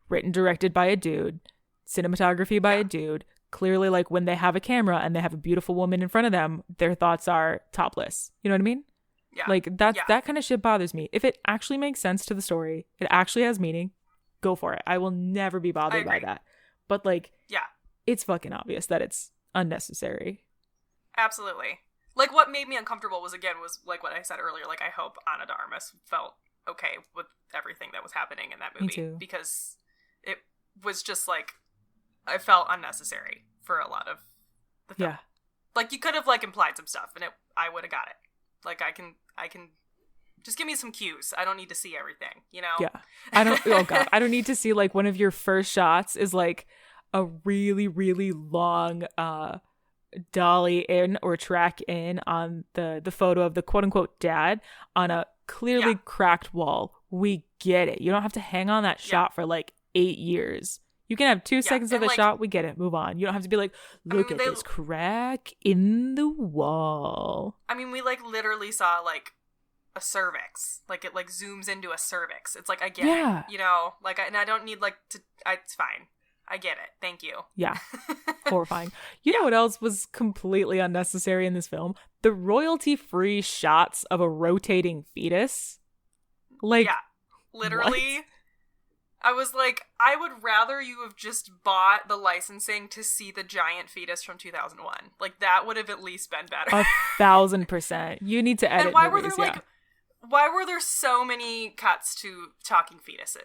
written, directed by a dude, cinematography by a dude. Clearly, like, when they have a camera and they have a beautiful woman in front of them, their thoughts are topless. You know what I mean? Yeah. Like, that kind of shit bothers me. If it actually makes sense to the story, it actually has meaning, go for it. I will never be bothered by that. But like, it's fucking obvious that it's unnecessary. Absolutely. Like, what made me uncomfortable was like what I said earlier. Like, I hope Ana de Armas felt okay with everything that was happening in that movie. Me too. Because it was just, like, I felt unnecessary for a lot of the film. Yeah. Like, you could have, like, implied some stuff, and I would have got it. Like, I can just give me some cues. I don't need to see everything, you know? Yeah. I don't need to see, like, one of your first shots is, like, a really, really long, dolly in or track in on the photo of the quote-unquote dad on a clearly cracked wall. We get it. You don't have to hang on that shot for like 8 years. You can have 2 seconds of the shot. We get it. Move on. You don't have to be like, look at this crack in the wall. I mean, we like literally saw like a cervix. Like it like zooms into a cervix. It's like, I get it, you know, like, and I don't need like it's fine. I get it. Thank you. Yeah. Horrifying. You know what else was completely unnecessary in this film? The royalty-free shots of a rotating fetus. Like, yeah. Literally. What? I was like, I would rather you have just bought the licensing to see the giant fetus from 2001. Like, that would have at least been better. 1,000%. You need to edit and why movies, were there, like, why were there so many cuts to talking fetuses?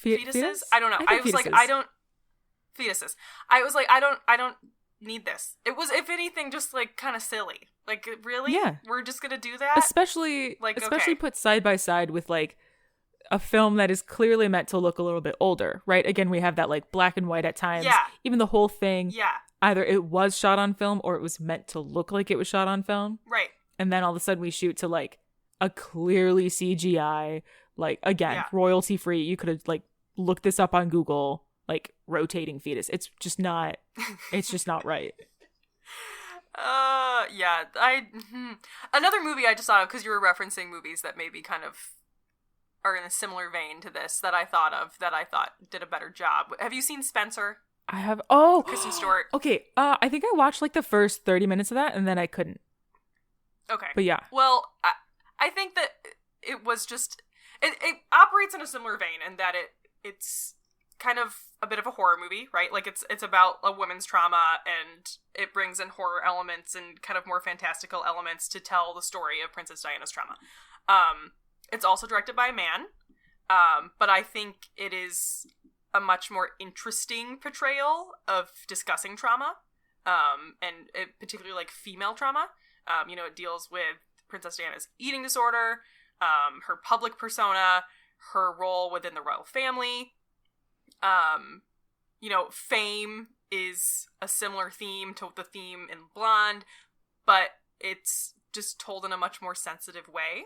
Fetuses? I don't know. I was fetuses. Like, fetuses. I was like, I don't need this. It was, if anything, just like kind of silly. Like, really? Yeah. We're just gonna do that? Especially put side by side with like a film that is clearly meant to look a little bit older, right? Again, we have that like black and white at times. Yeah. Even the whole thing. Yeah. Either it was shot on film or it was meant to look like it was shot on film. Right. And then all of a sudden we shoot to like a clearly CGI, like, again, royalty free. You could have like looked this up on Google, like rotating fetus. It's just not right. Yeah. Another movie I just thought of, because you were referencing movies that maybe kind of are in a similar vein to this that I thought did a better job. Have you seen Spencer? I have. Oh, Kristen Stewart. Okay. I think I watched like the first 30 minutes of that and then I couldn't. Okay. But yeah. Well, I think that it was just, it operates in a similar vein in that it's kind of a bit of a horror movie, right? Like it's about a woman's trauma, and it brings in horror elements and kind of more fantastical elements to tell the story of Princess Diana's trauma. It's also directed by a man, but I think it is a much more interesting portrayal of discussing trauma, and particularly like female trauma. It deals with Princess Diana's eating disorder, her public persona, her role within the royal family. Fame is a similar theme to the theme in Blonde, but it's just told in a much more sensitive way.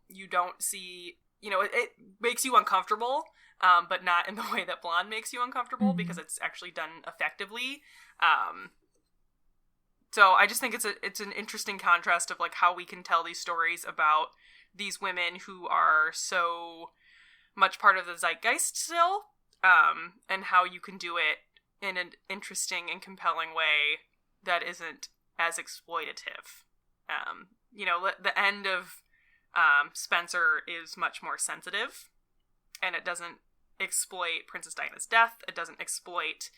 You don't see, it makes you uncomfortable, but not in the way that Blonde makes you uncomfortable, because it's actually done effectively. So I just think it's an interesting contrast of like how we can tell these stories about these women who are so much part of the zeitgeist still, and how you can do it in an interesting and compelling way that isn't as exploitative. The end of Spencer is much more sensitive, and it doesn't exploit Princess Diana's death. It doesn't exploit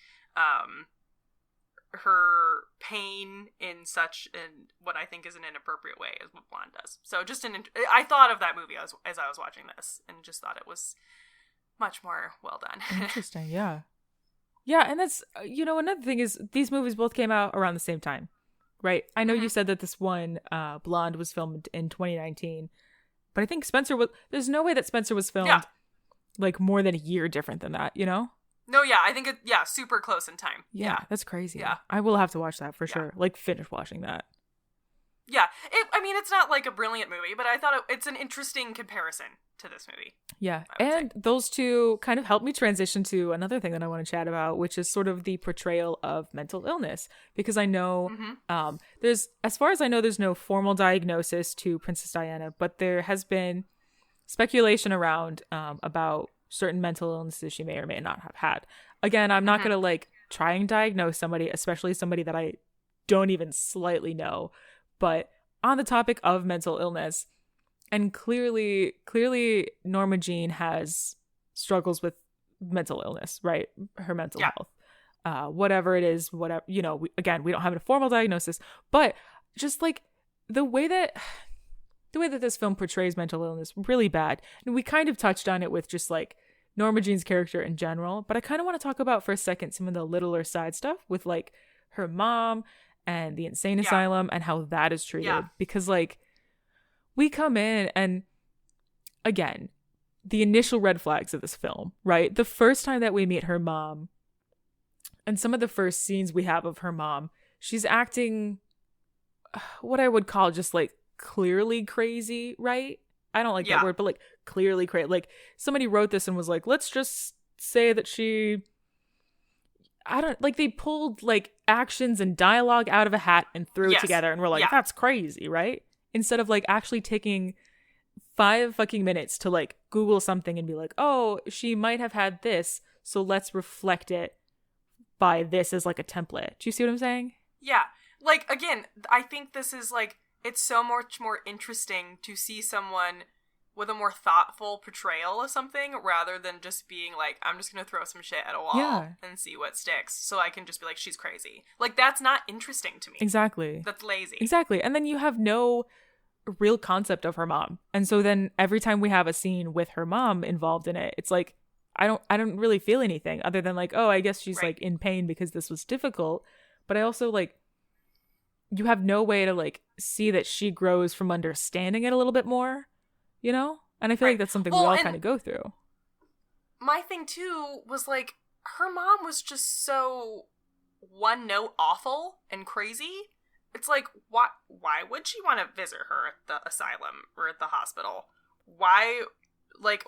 her pain in what I think is an inappropriate way, as what Blonde does. So I thought of that movie as I was watching this, and just thought it was much more well done. Interesting, yeah. Yeah, and that's, another thing is these movies both came out around the same time, right? I know you said that this one, Blonde, was filmed in 2019, but I think there's no way that Spencer was filmed like more than a year different than that, No, yeah, I think super close in time. Yeah, that's crazy. Yeah. I will have to watch that for sure. Like, finish watching that. Yeah, it's not like a brilliant movie, but I thought it's an interesting comparison to this movie. Yeah, and those two kind of helped me transition to another thing that I want to chat about, which is sort of the portrayal of mental illness. Because I know as far as I know, there's no formal diagnosis to Princess Diana, but there has been speculation around about certain mental illnesses she may or may not have had. Again, I'm not going to like try and diagnose somebody, especially somebody that I don't even slightly know. But on the topic of mental illness, and clearly Norma Jean has struggles with mental illness, right? Her mental health. whatever it is, whatever, you know, we don't have a formal diagnosis, but just like the way that this film portrays mental illness really bad. And we kind of touched on it with just like Norma Jean's character in general, but I kind of want to talk about for a second some of the littler side stuff with like her mom and the insane asylum and how that is treated. Because like we come in and again, the initial red flags of this film, right? The first time that we meet her mom and some of the first scenes we have of her mom, she's acting what I would call just like clearly crazy, right? I don't like that word, but like clearly crazy. Like somebody wrote this and was like, let's just say that they pulled like actions and dialogue out of a hat and threw it together and we're like, that's crazy, right? Instead of like actually taking 5 fucking minutes to like Google something and be like, oh, she might have had this, so let's reflect it by this as like a template. Do you see what I'm saying? Yeah. Like, again, I think this is like, it's so much more interesting to see someone with a more thoughtful portrayal of something rather than just being like, I'm just going to throw some shit at a wall and see what sticks. So I can just be like, she's crazy. Like, that's not interesting to me. Exactly. That's lazy. Exactly. And then you have no real concept of her mom. And so then every time we have a scene with her mom involved in it, it's like, I don't really feel anything other than like, oh, I guess she's like in pain because this was difficult. But I also like, you have no way to like see that she grows from understanding it a little bit more, you know? And I feel like that's something we all kind of go through. My thing too was like, her mom was just so one note awful and crazy. It's like, why would she want to visit her at the asylum or at the hospital? Why, like,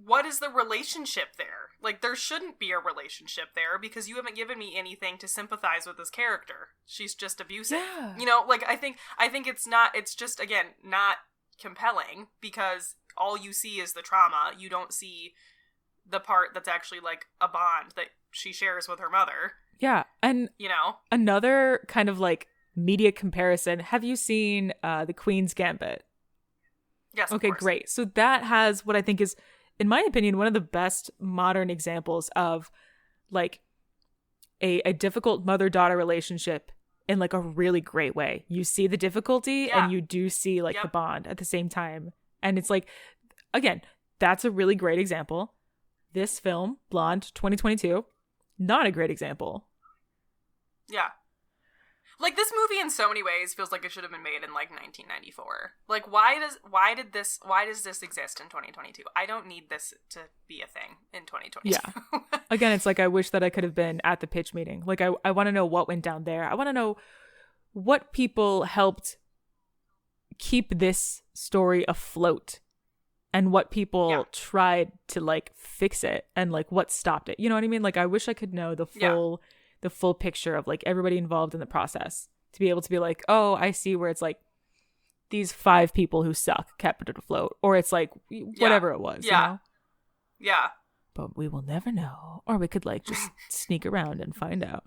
what is the relationship there? Like, there shouldn't be a relationship there because you haven't given me anything to sympathize with this character. She's just abusive. Yeah. You know, like, I think it's just, again, not compelling because all you see is the trauma. You don't see the part that's actually, like, a bond that she shares with her mother. Yeah, and, you know, another kind of, like, media comparison. Have you seen The Queen's Gambit? Yes, okay, great. So that has what I think is, in my opinion, one of the best modern examples of like a difficult mother-daughter relationship in like a really great way. You see the difficulty and you do see like the bond at the same time. And it's like, again, that's a really great example. This film, Blonde, 2022, not a great example. Yeah. Like, this movie in so many ways feels like it should have been made in like 1994. Like, why does this exist in 2022? I don't need this to be a thing in 2022. Yeah. Again, it's like I wish that I could have been at the pitch meeting. Like, I want to know what went down there. I want to know what people helped keep this story afloat and what people tried to like fix it and like what stopped it. You know what I mean? Like, I wish I could know the full picture of like everybody involved in the process to be able to be like, oh, I see where it's like these 5 people who suck kept it afloat, or it's like whatever it was. You know? Yeah. But we will never know, or we could like just sneak around and find out.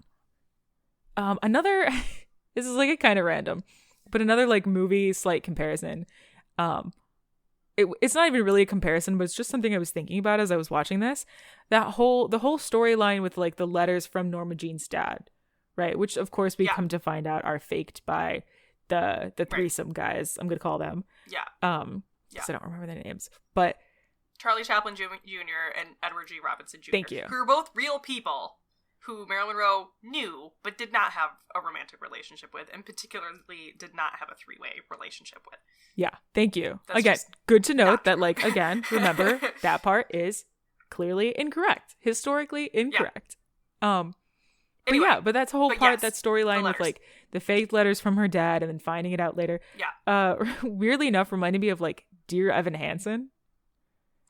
Another, this is like a kind of random, but another like movie slight comparison. It's not even really a comparison, but it's just something I was thinking about as I was watching this. The whole storyline with like the letters from Norma Jean's dad, right? Which of course we come to find out are faked by the threesome guys. I'm gonna call them. Yeah. Because I don't remember their names, but Charlie Chaplin Jr. and Edward G. Robinson Jr. Thank you. Who are both real people who Marilyn Monroe knew but did not have a romantic relationship with, and particularly did not have a 3-way relationship with. Yeah, thank you. That's again, good to note that, like, again, remember, that part is clearly incorrect. Historically incorrect. Anyway, but that's a whole part, that storyline with, like, the fake letters from her dad and then finding it out later. Yeah. Weirdly enough, reminded me of, like, Dear Evan Hansen.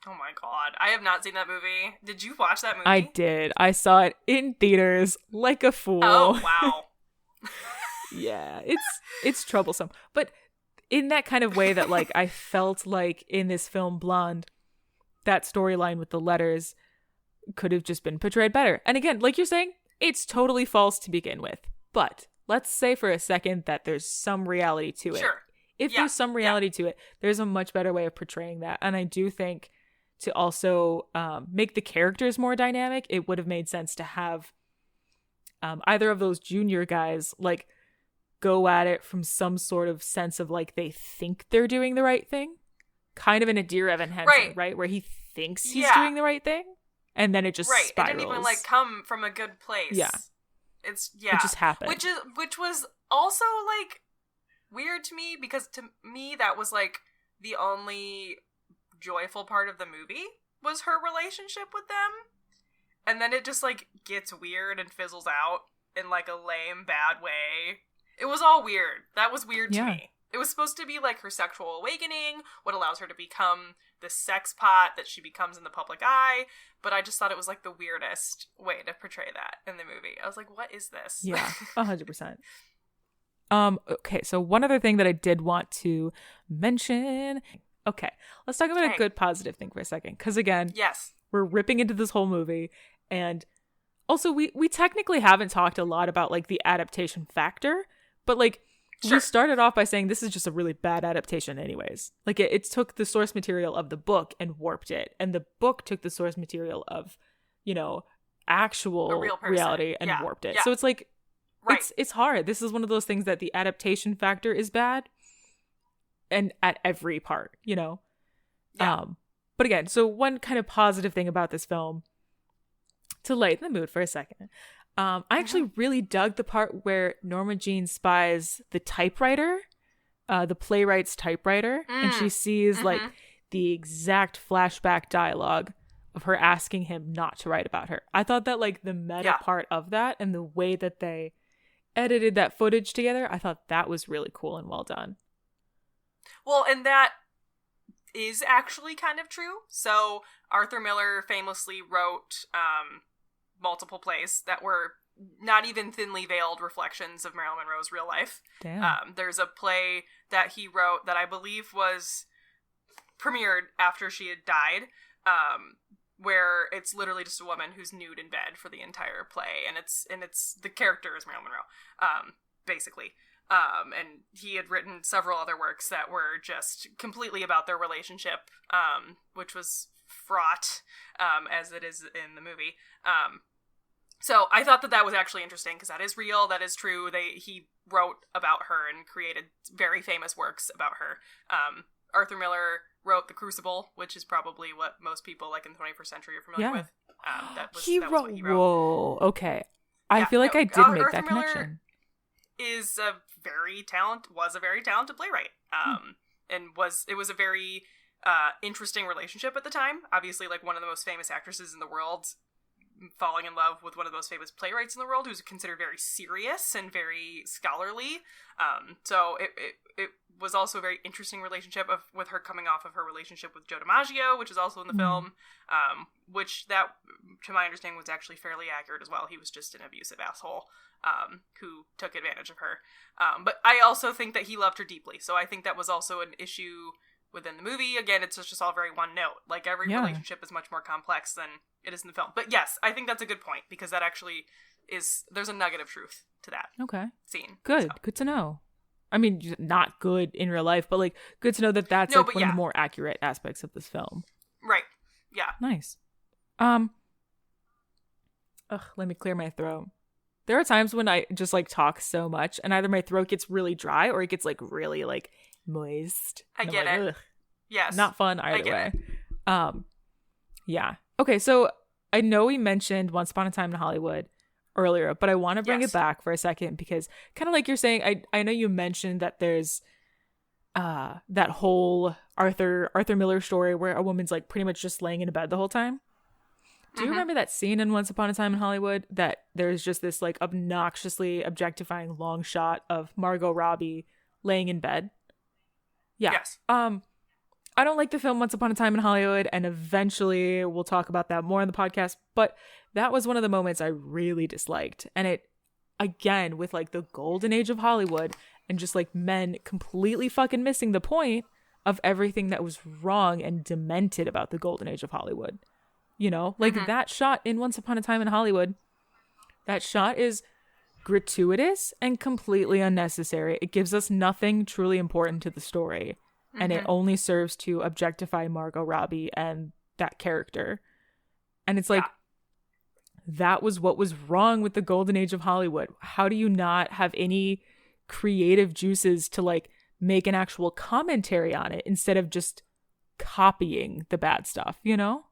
Oh my god, I have not seen that movie. Did you watch that movie? I did. I saw it in theaters like a fool. Oh, wow. Yeah, it's troublesome. But in that kind of way that, like, I felt like in this film Blonde, that storyline with the letters could have just been portrayed better. And again, like you're saying, it's totally false to begin with. But let's say for a second that there's some reality to it. Sure. If there's some reality to it, there's a much better way of portraying that. And I do think to also make the characters more dynamic, it would have made sense to have either of those junior guys like go at it from some sort of sense of like they think they're doing the right thing, kind of in a Dear Evan Hansen, right? Where he thinks he's doing the right thing, and then it just spirals. It didn't even like come from a good place. Yeah, it just happened, which was also like weird to me, because to me that was like the only joyful part of the movie was her relationship with them, and then it just like gets weird and fizzles out in like a lame, bad way. It was all weird. That was weird to me. It was supposed to be like her sexual awakening, what allows her to become the sex pot that she becomes in the public eye, but I just thought it was like the weirdest way to portray that in the movie. I was like, what is this? Yeah, 100%. Okay, so one other thing that I did want to mention. Okay, let's talk about a good positive thing for a second, because again, we're ripping into this whole movie, and also we technically haven't talked a lot about like the adaptation factor. But, like, we started off by saying this is just a really bad adaptation anyways. Like, it took the source material of the book and warped it. And the book took the source material of, you know, actual reality and warped it. Yeah. So it's like, it's hard. This is one of those things that the adaptation factor is bad. And at every part, you know? Yeah. But again, so one kind of positive thing about this film, to lighten the mood for a second, I actually really dug the part where Norma Jean spies the typewriter, the playwright's typewriter, and she sees like the exact flashback dialogue of her asking him not to write about her. I thought that like the meta part of that and the way that they edited that footage together, I thought that was really cool and well done. Well, and that is actually kind of true. So Arthur Miller famously wrote multiple plays that were not even thinly veiled reflections of Marilyn Monroe's real life. Damn. There's a play that he wrote that I believe was premiered after she had died, where it's literally just a woman who's nude in bed for the entire play, and it's the character is Marilyn Monroe, basically. And he had written several other works that were just completely about their relationship, which was fraught, as it is in the movie. So I thought that was actually interesting, because that is real, that is true. He wrote about her and created very famous works about her. Arthur Miller wrote The Crucible, which is probably what most people like in the 21st century are familiar with. That was what he wrote. Whoa, okay. I feel like I did make that connection. Was a very talented playwright. And it was a very interesting relationship at the time. Obviously, like one of the most famous actresses in the world falling in love with one of the most famous playwrights in the world, who's considered very serious and very scholarly. So it was also a very interesting relationship with her coming off of her relationship with Joe DiMaggio, which is also in the film, which that, to my understanding, was actually fairly accurate as well. He was just an abusive asshole who took advantage of her. But I also think that he loved her deeply. So I think that was also an issue within the movie. Again, it's just all very one note. Like, every relationship is much more complex than it is in the film. But yes, I think that's a good point, because that actually there's a nugget of truth to that scene. Good to know. I mean, not good in real life, but like good to know that that's one of the more accurate aspects of this film. Right. Yeah. Nice. Let me clear my throat. There are times when I just like talk so much and either my throat gets really dry or it gets like really like moist. I get it. Ugh. Yes. Not fun either way. Yeah. Okay, so I know we mentioned Once Upon a Time in Hollywood earlier, but I want to bring it back for a second, because kind of like you're saying, I know you mentioned that there's that whole Arthur Miller story where a woman's like pretty much just laying in a bed the whole time. Do you remember that scene in Once Upon a Time in Hollywood that there's just this like obnoxiously objectifying long shot of Margot Robbie laying in bed? Yeah. Yes. I don't like the film Once Upon a Time in Hollywood, and eventually we'll talk about that more on the podcast, but that was one of the moments I really disliked. And it, again, with like the golden age of Hollywood and just like men completely fucking missing the point of everything that was wrong and demented about the golden age of Hollywood. You know, like that shot in Once Upon a Time in Hollywood, that shot is gratuitous and completely unnecessary. It gives us nothing truly important to the story. And it only serves to objectify Margot Robbie and that character. And it's like, that was what was wrong with the golden age of Hollywood. How do you not have any creative juices to like make an actual commentary on it instead of just copying the bad stuff, you know?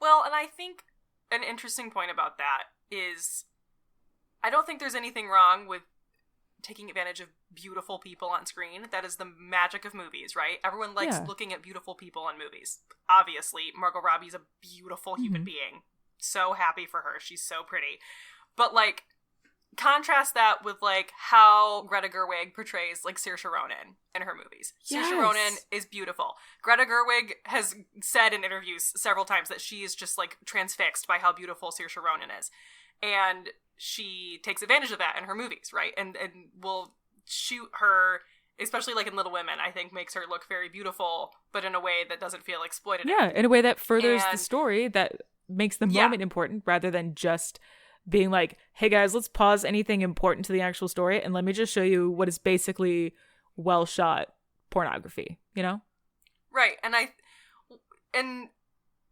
Well, and I think an interesting point about that is I don't think there's anything wrong with taking advantage of beautiful people on screen. That is the magic of movies, right? Everyone likes looking at beautiful people in movies. Obviously, Margot Robbie's a beautiful human being. So happy for her. She's so pretty. But, like, contrast that with, like, how Greta Gerwig portrays, like, Saoirse Ronan in her movies. Yes. Saoirse Ronan is beautiful. Greta Gerwig has said in interviews several times that she is just, like, transfixed by how beautiful Saoirse Ronan is. And she takes advantage of that in her movies, right? And will shoot her, especially like in Little Women, I think makes her look very beautiful, but in a way that doesn't feel exploitative. Yeah, in a way that furthers the story, that makes the moment important rather than just being like, hey guys, let's pause anything important to the actual story and let me just show you what is basically well shot pornography, you know? Right.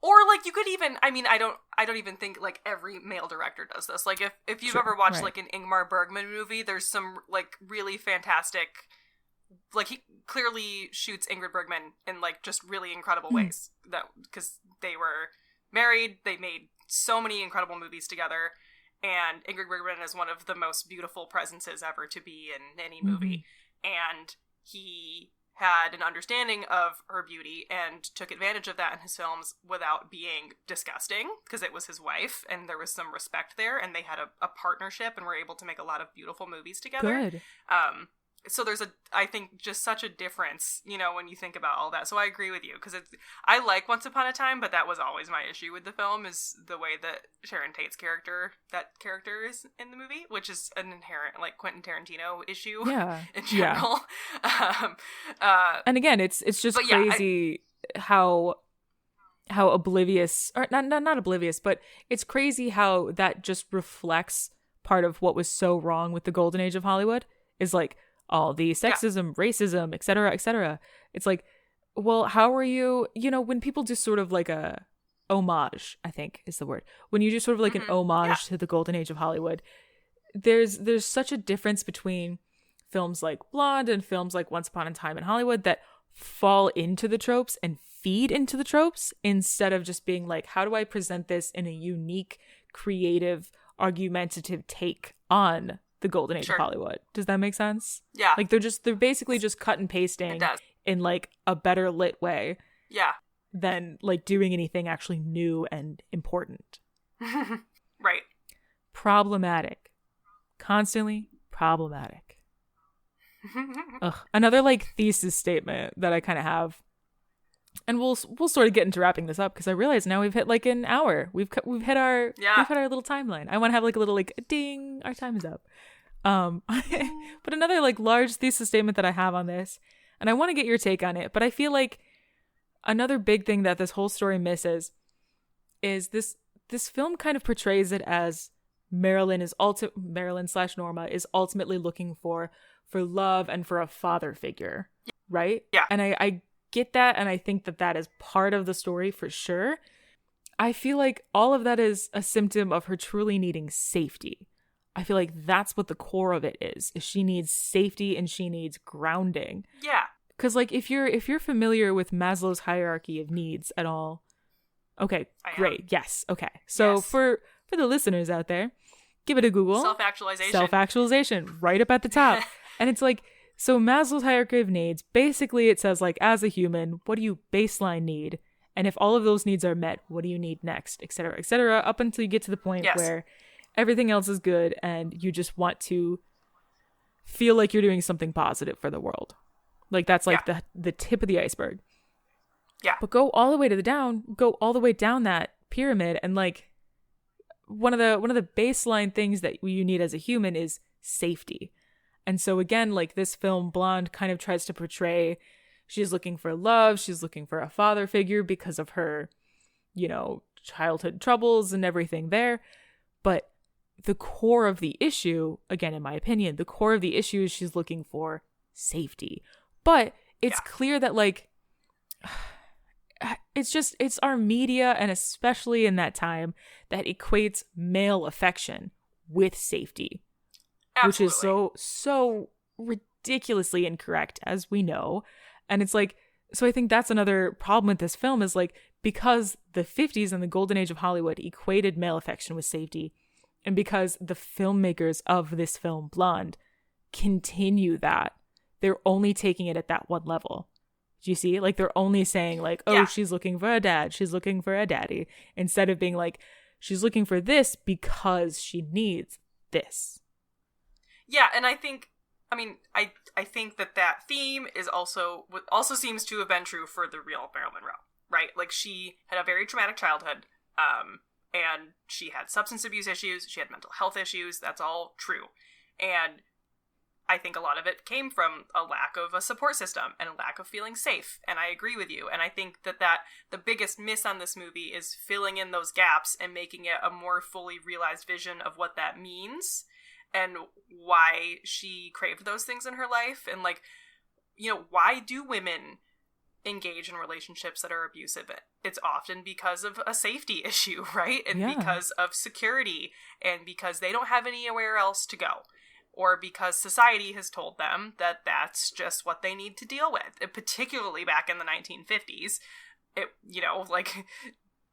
Or, like, you could even, I mean, I don't even think, like, every male director does this. Like, if you've ever watched, like, an Ingmar Bergman movie, there's some, like, really fantastic, like, he clearly shoots Ingrid Bergman in, like, just really incredible ways. Because they were married, they made so many incredible movies together, and Ingrid Bergman is one of the most beautiful presences ever to be in any movie. And he had an understanding of her beauty and took advantage of that in his films without being disgusting, because it was his wife and there was some respect there and they had a partnership and were able to make a lot of beautiful movies together. Good. So there's I think just such a difference, you know, when you think about all that. So I agree with you, because I like Once Upon a Time, but that was always my issue with the film, is the way that Sharon Tate's character is in the movie, which is an inherent, like, Quentin Tarantino issue in general. And again, it's just crazy how oblivious, or not oblivious, but it's crazy how that just reflects part of what was so wrong with the golden age of Hollywood, is like all the sexism, racism, etc., etc. It's like, well, how are you, you know, when people do sort of like a homage, I think is the word, when you do sort of like an homage to the golden age of Hollywood, there's such a difference between films like Blonde and films like Once Upon a Time in Hollywood that fall into the tropes and feed into the tropes, instead of just being like, how do I present this in a unique, creative, argumentative take on the golden age of Hollywood? Does that make sense? Yeah. Like they're basically just cut and pasting in like a better lit way. Yeah. Than like doing anything actually new and important. Right. Problematic. Constantly problematic. Ugh. Another like thesis statement that I kind of have, and we'll sort of get into wrapping this up, because I realize now we've hit like an hour. We've hit our little timeline. I want to have like a little like ding, our time is up. But another like large thesis statement that I have on this, and I want to get your take on it, but I feel like another big thing that this whole story misses is this film kind of portrays it as Marilyn / Norma is ultimately looking for love and for a father figure, right? Yeah. And I get that, and I think that is part of the story for sure. I feel like all of that is a symptom of her truly needing safety. I feel like that's what the core of it is she needs safety and she needs grounding. Yeah. Because like if you're familiar with Maslow's hierarchy of needs at all, okay, great, yes, okay. So for the listeners out there, give it a Google. Self-actualization, right up at the top. And it's like, so Maslow's hierarchy of needs, basically it says like, as a human, what do you baseline need? And if all of those needs are met, what do you need next, et cetera, up until you get to the point where everything else is good and you just want to feel like you're doing something positive for the world. Like that's like the tip of the iceberg. Yeah. But go all the way down that pyramid, and like one of the baseline things that you need as a human is safety. And so again, like this film Blonde kind of tries to portray, she's looking for love, she's looking for a father figure because of her, you know, childhood troubles and everything there. But the core of the issue, again, in my opinion, the core of the issue is she's looking for safety. But it's clear that like it's our media, and especially in that time, that equates male affection with safety. Absolutely. Which is so ridiculously incorrect, as we know. And it's like, so I think that's another problem with this film, is like, because the 50s and the golden age of Hollywood equated male affection with safety, and because the filmmakers of this film, Blonde, continue that, they're only taking it at that one level. Do you see? Like, they're only saying like, oh, she's looking for a dad, she's looking for a daddy, instead of being like, she's looking for this because she needs this. Yeah, and I think that theme is also seems to have been true for the real Marilyn Monroe, right? Like, she had a very traumatic childhood, and she had substance abuse issues, she had mental health issues, that's all true. And I think a lot of it came from a lack of a support system and a lack of feeling safe, and I agree with you. And I think that the biggest miss on this movie is filling in those gaps and making it a more fully realized vision of what that means, and why she craved those things in her life. And, like, you know, why do women engage in relationships that are abusive? It's often because of a safety issue, right? And because of security, and because they don't have anywhere else to go, or because society has told them that that's just what they need to deal with. And particularly back in the 1950s, like,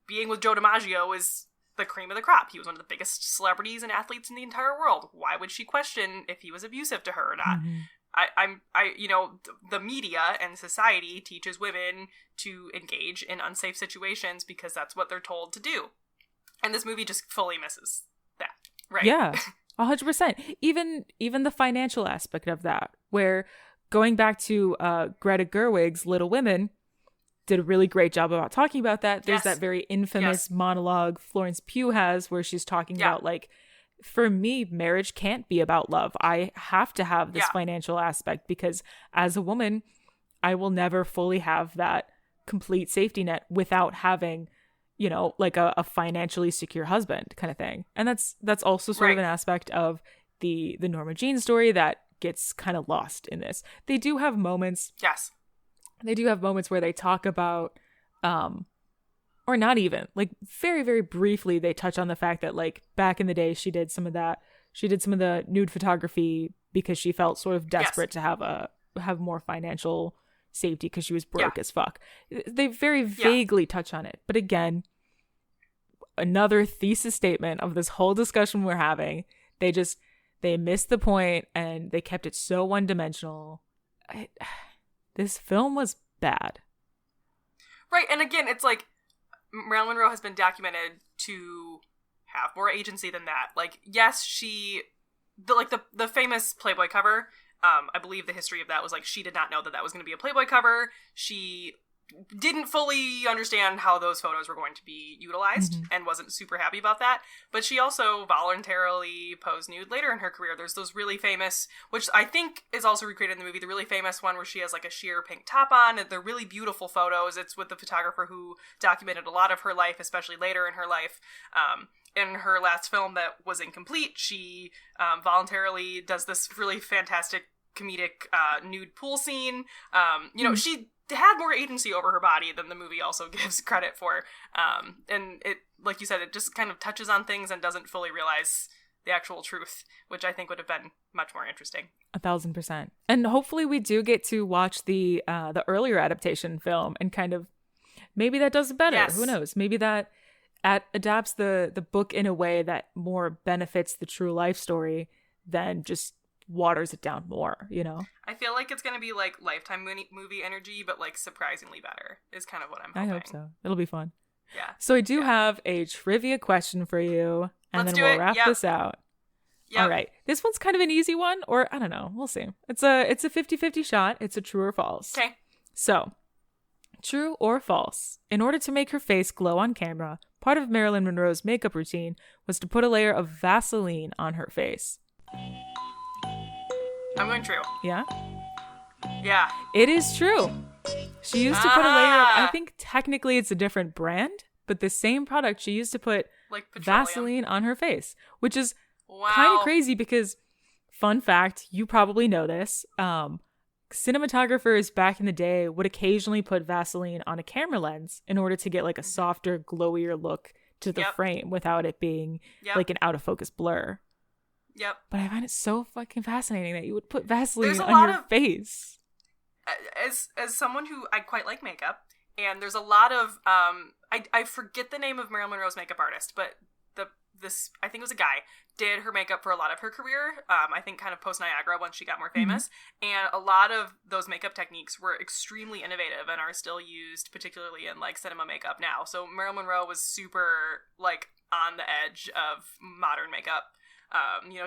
being with Joe DiMaggio is the cream of the crop. He was one of the biggest celebrities and athletes in the entire world. Why would she question if he was abusive to her or not? Mm-hmm. The media and society teaches women to engage in unsafe situations because that's what they're told to do. And this movie just fully misses that, right? Yeah, 100%. Even the financial aspect of that, where, going back to Greta Gerwig's Little Women, did a really great job about talking about that. There's that very infamous monologue Florence Pugh has, where she's talking about, like, for me, marriage can't be about love. I have to have this financial aspect, because as a woman, I will never fully have that complete safety net without having, you know, like a financially secure husband kind of thing. And that's also sort of an aspect of the Norma Jean story that gets kind of lost in this. They do have moments. Yes. They do have moments where they talk about, or not even, like, very, very briefly, they touch on the fact that, like, back in the day, she did some of the nude photography because she felt sort of desperate to have more financial safety because she was broke as fuck. They very vaguely touch on it. But again, another thesis statement of this whole discussion we're having. They missed the point, and they kept it so one-dimensional. This film was bad. Right, and again, it's like, Marilyn Monroe has been documented to have more agency than that. Like, yes, the famous Playboy cover, I believe the history of that was, like, she did not know that was going to be a Playboy cover. She didn't fully understand how those photos were going to be utilized, and wasn't super happy about that. But she also voluntarily posed nude later in her career. There's those really famous, which I think is also recreated in the movie, the really famous one where she has, like, a sheer pink top on. They're really beautiful photos. It's with the photographer who documented a lot of her life, especially later in her life. In her last film that was incomplete, she voluntarily does this really fantastic comedic nude pool scene. She had more agency over her body than the movie also gives credit for. And it, like you said, it just kind of touches on things and doesn't fully realize the actual truth, which I think would have been much more interesting. 1,000%. And hopefully we do get to watch the earlier adaptation film, and kind of, maybe that does it better. Yes. Who knows? Maybe that adapts the book in a way that more benefits the true life story than just waters it down more, you know? I feel like it's going to be like Lifetime movie energy, but, like, surprisingly better is kind of what I'm hoping. I hope so. It'll be fun. Yeah. So I do have a trivia question for you, and then we'll wrap this out. Yep. All right. This one's kind of an easy one, or I don't know. We'll see. It's a 50-50 shot. It's a true or false. Okay. So, true or false? In order to make her face glow on camera, part of Marilyn Monroe's makeup routine was to put a layer of Vaseline on her face. I'm going true. Yeah? Yeah. It is true. She used to put a layer of, I think technically it's a different brand, but the same product, she used to put, like, Vaseline on her face, which is kind of crazy because, fun fact, you probably know this, cinematographers back in the day would occasionally put Vaseline on a camera lens in order to get like a softer, glowier look to the frame without it being like an out of focus blur. Yep. But I find it so fucking fascinating that you would put Vaseline on your face. As someone who I quite like makeup, and there's a lot of I forget the name of Marilyn Monroe's makeup artist, but this I think it was a guy, did her makeup for a lot of her career. I think kind of post Niagara once she got more famous. And a lot of those makeup techniques were extremely innovative and are still used, particularly in like cinema makeup now. So Marilyn Monroe was super like on the edge of modern makeup.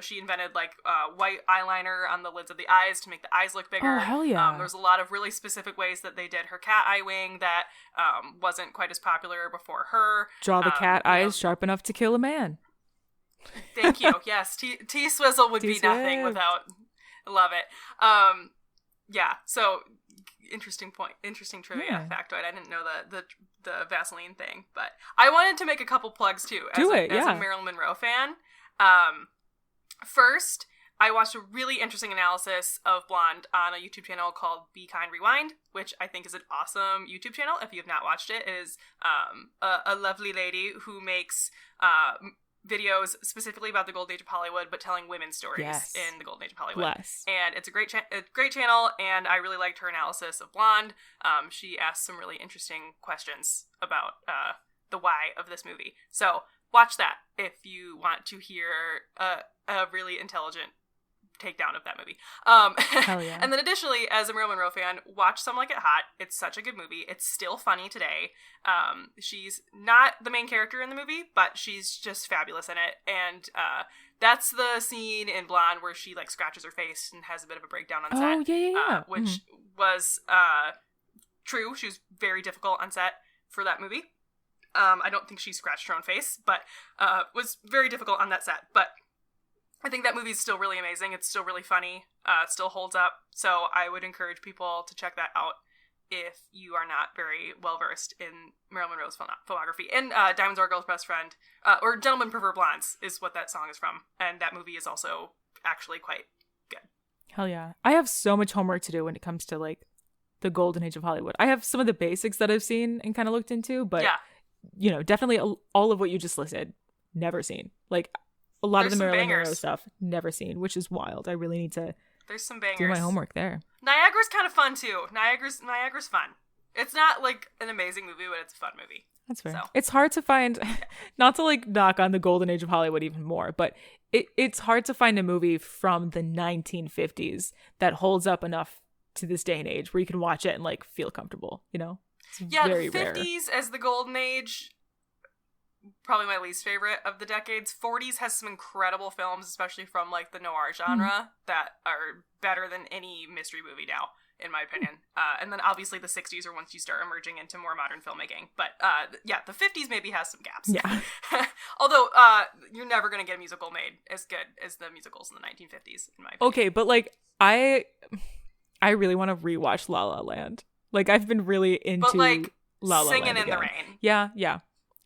She invented like white eyeliner on the lids of the eyes to make the eyes look bigger. Oh, hell yeah. There's a lot of really specific ways that they did her cat eye wing that wasn't quite as popular before her. Draw the cat eyes sharp enough to kill a man. Thank you. Yes, T-Swizzle would be nothing without. Love it. So interesting point. Interesting trivia factoid. I didn't know the Vaseline thing, but I wanted to make a couple plugs too. As a Marilyn Monroe fan. First, I watched a really interesting analysis of Blonde on a YouTube channel called Be Kind Rewind, which I think is an awesome YouTube channel. If you have not watched it, it is a lovely lady who makes videos specifically about the Golden Age of Hollywood, but telling women's stories in the Golden Age of Hollywood. And it's a great channel, and I really liked her analysis of Blonde. She asked some really interesting questions about the why of this movie. So watch that if you want to hear a really intelligent takedown of that movie. Hell yeah. And then additionally, as a Marilyn Monroe fan, watch Some Like It Hot. It's such a good movie. It's still funny today. She's not the main character in the movie, but she's just fabulous in it. And that's the scene in Blonde where she like scratches her face and has a bit of a breakdown on set. Oh, yeah. Which was true. She was very difficult on set for that movie. I don't think she scratched her own face, but was very difficult on that set. But I think that movie's still really amazing. It's still really funny. It still holds up. So I would encourage people to check that out if you are not very well-versed in Marilyn Monroe's filmography. And Diamonds Are a Girl's Best Friend, or Gentlemen Prefer Blondes is what that song is from. And that movie is also actually quite good. Hell yeah. I have so much homework to do when it comes to like the Golden Age of Hollywood. I have some of the basics that I've seen and kind of looked into, but definitely all of what you just listed, never seen. Like a lot of the Marilyn Monroe stuff, never seen, which is wild. I really need to do my homework there. Niagara's kind of fun too. Niagara's fun. It's not like an amazing movie, but it's a fun movie. That's fair. So. It's hard to find, not to like knock on the Golden Age of Hollywood even more, but it's hard to find a movie from the 1950s that holds up enough to this day and age where you can watch it and like feel comfortable, you know? It's very the 50s as the golden age, probably my least favorite of the decades. 40s has some incredible films, especially from like the noir genre, that are better than any mystery movie now, in my opinion. And then obviously the 60s are once you start emerging into more modern filmmaking. But the 50s maybe has some gaps. Yeah. Although you're never going to get a musical made as good as the musicals in the 1950s, in my opinion. Okay, but like I really want to rewatch La La Land. Like, I've been really into La La Singing Land in again. the Rain. Yeah.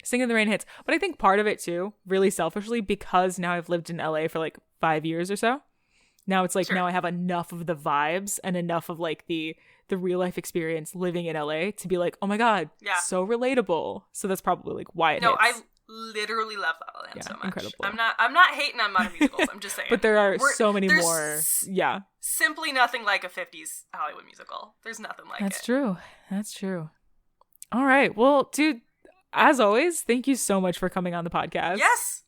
Singing in the Rain hits. But I think part of it, too, really selfishly, because now I've lived in LA for, like, 5 years or so. Now it's like, now I have enough of the vibes and enough of, like, the real-life experience living in LA to be like, oh, my God, so relatable. So that's probably, like, why it hits. I literally love La La Land so much. Incredible. I'm not hating on modern musicals. I'm just saying. But there are so many more. Yeah. Simply nothing like a 50s Hollywood musical. There's nothing like That's true. All right. Well, dude, as always, thank you so much for coming on the podcast. Yes.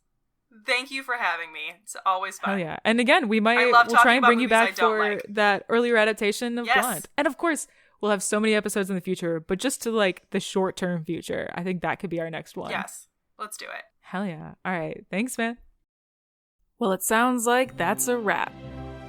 Thank you for having me. It's always fun. Oh yeah. And again, we'll try and bring you back for that earlier adaptation of Blonde. And of course, we'll have so many episodes in the future, but just to like the short-term future, I think that could be our next one. Yes. Let's do it. Hell yeah. All right. Thanks, man. Well, it sounds like that's a wrap.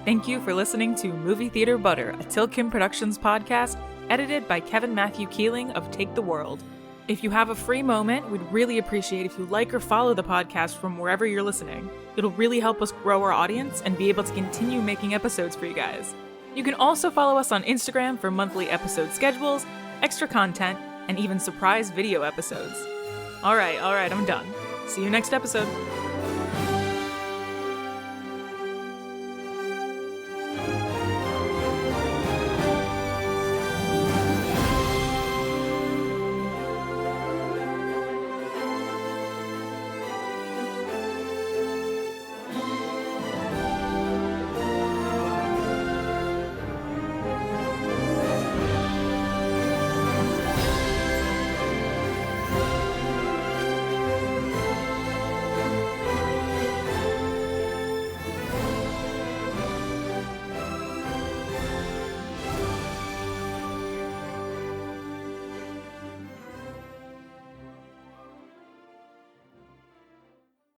Thank you for listening to Movie Theater Butter, a Till Kim Productions podcast, edited by Kevin Matthew Keeling of Take the World. If you have a free moment, we'd really appreciate if you like or follow the podcast from wherever you're listening. It'll really help us grow our audience and be able to continue making episodes for you guys. You can also follow us on Instagram for monthly episode schedules, extra content, and even surprise video episodes. All right, I'm done. See you next episode.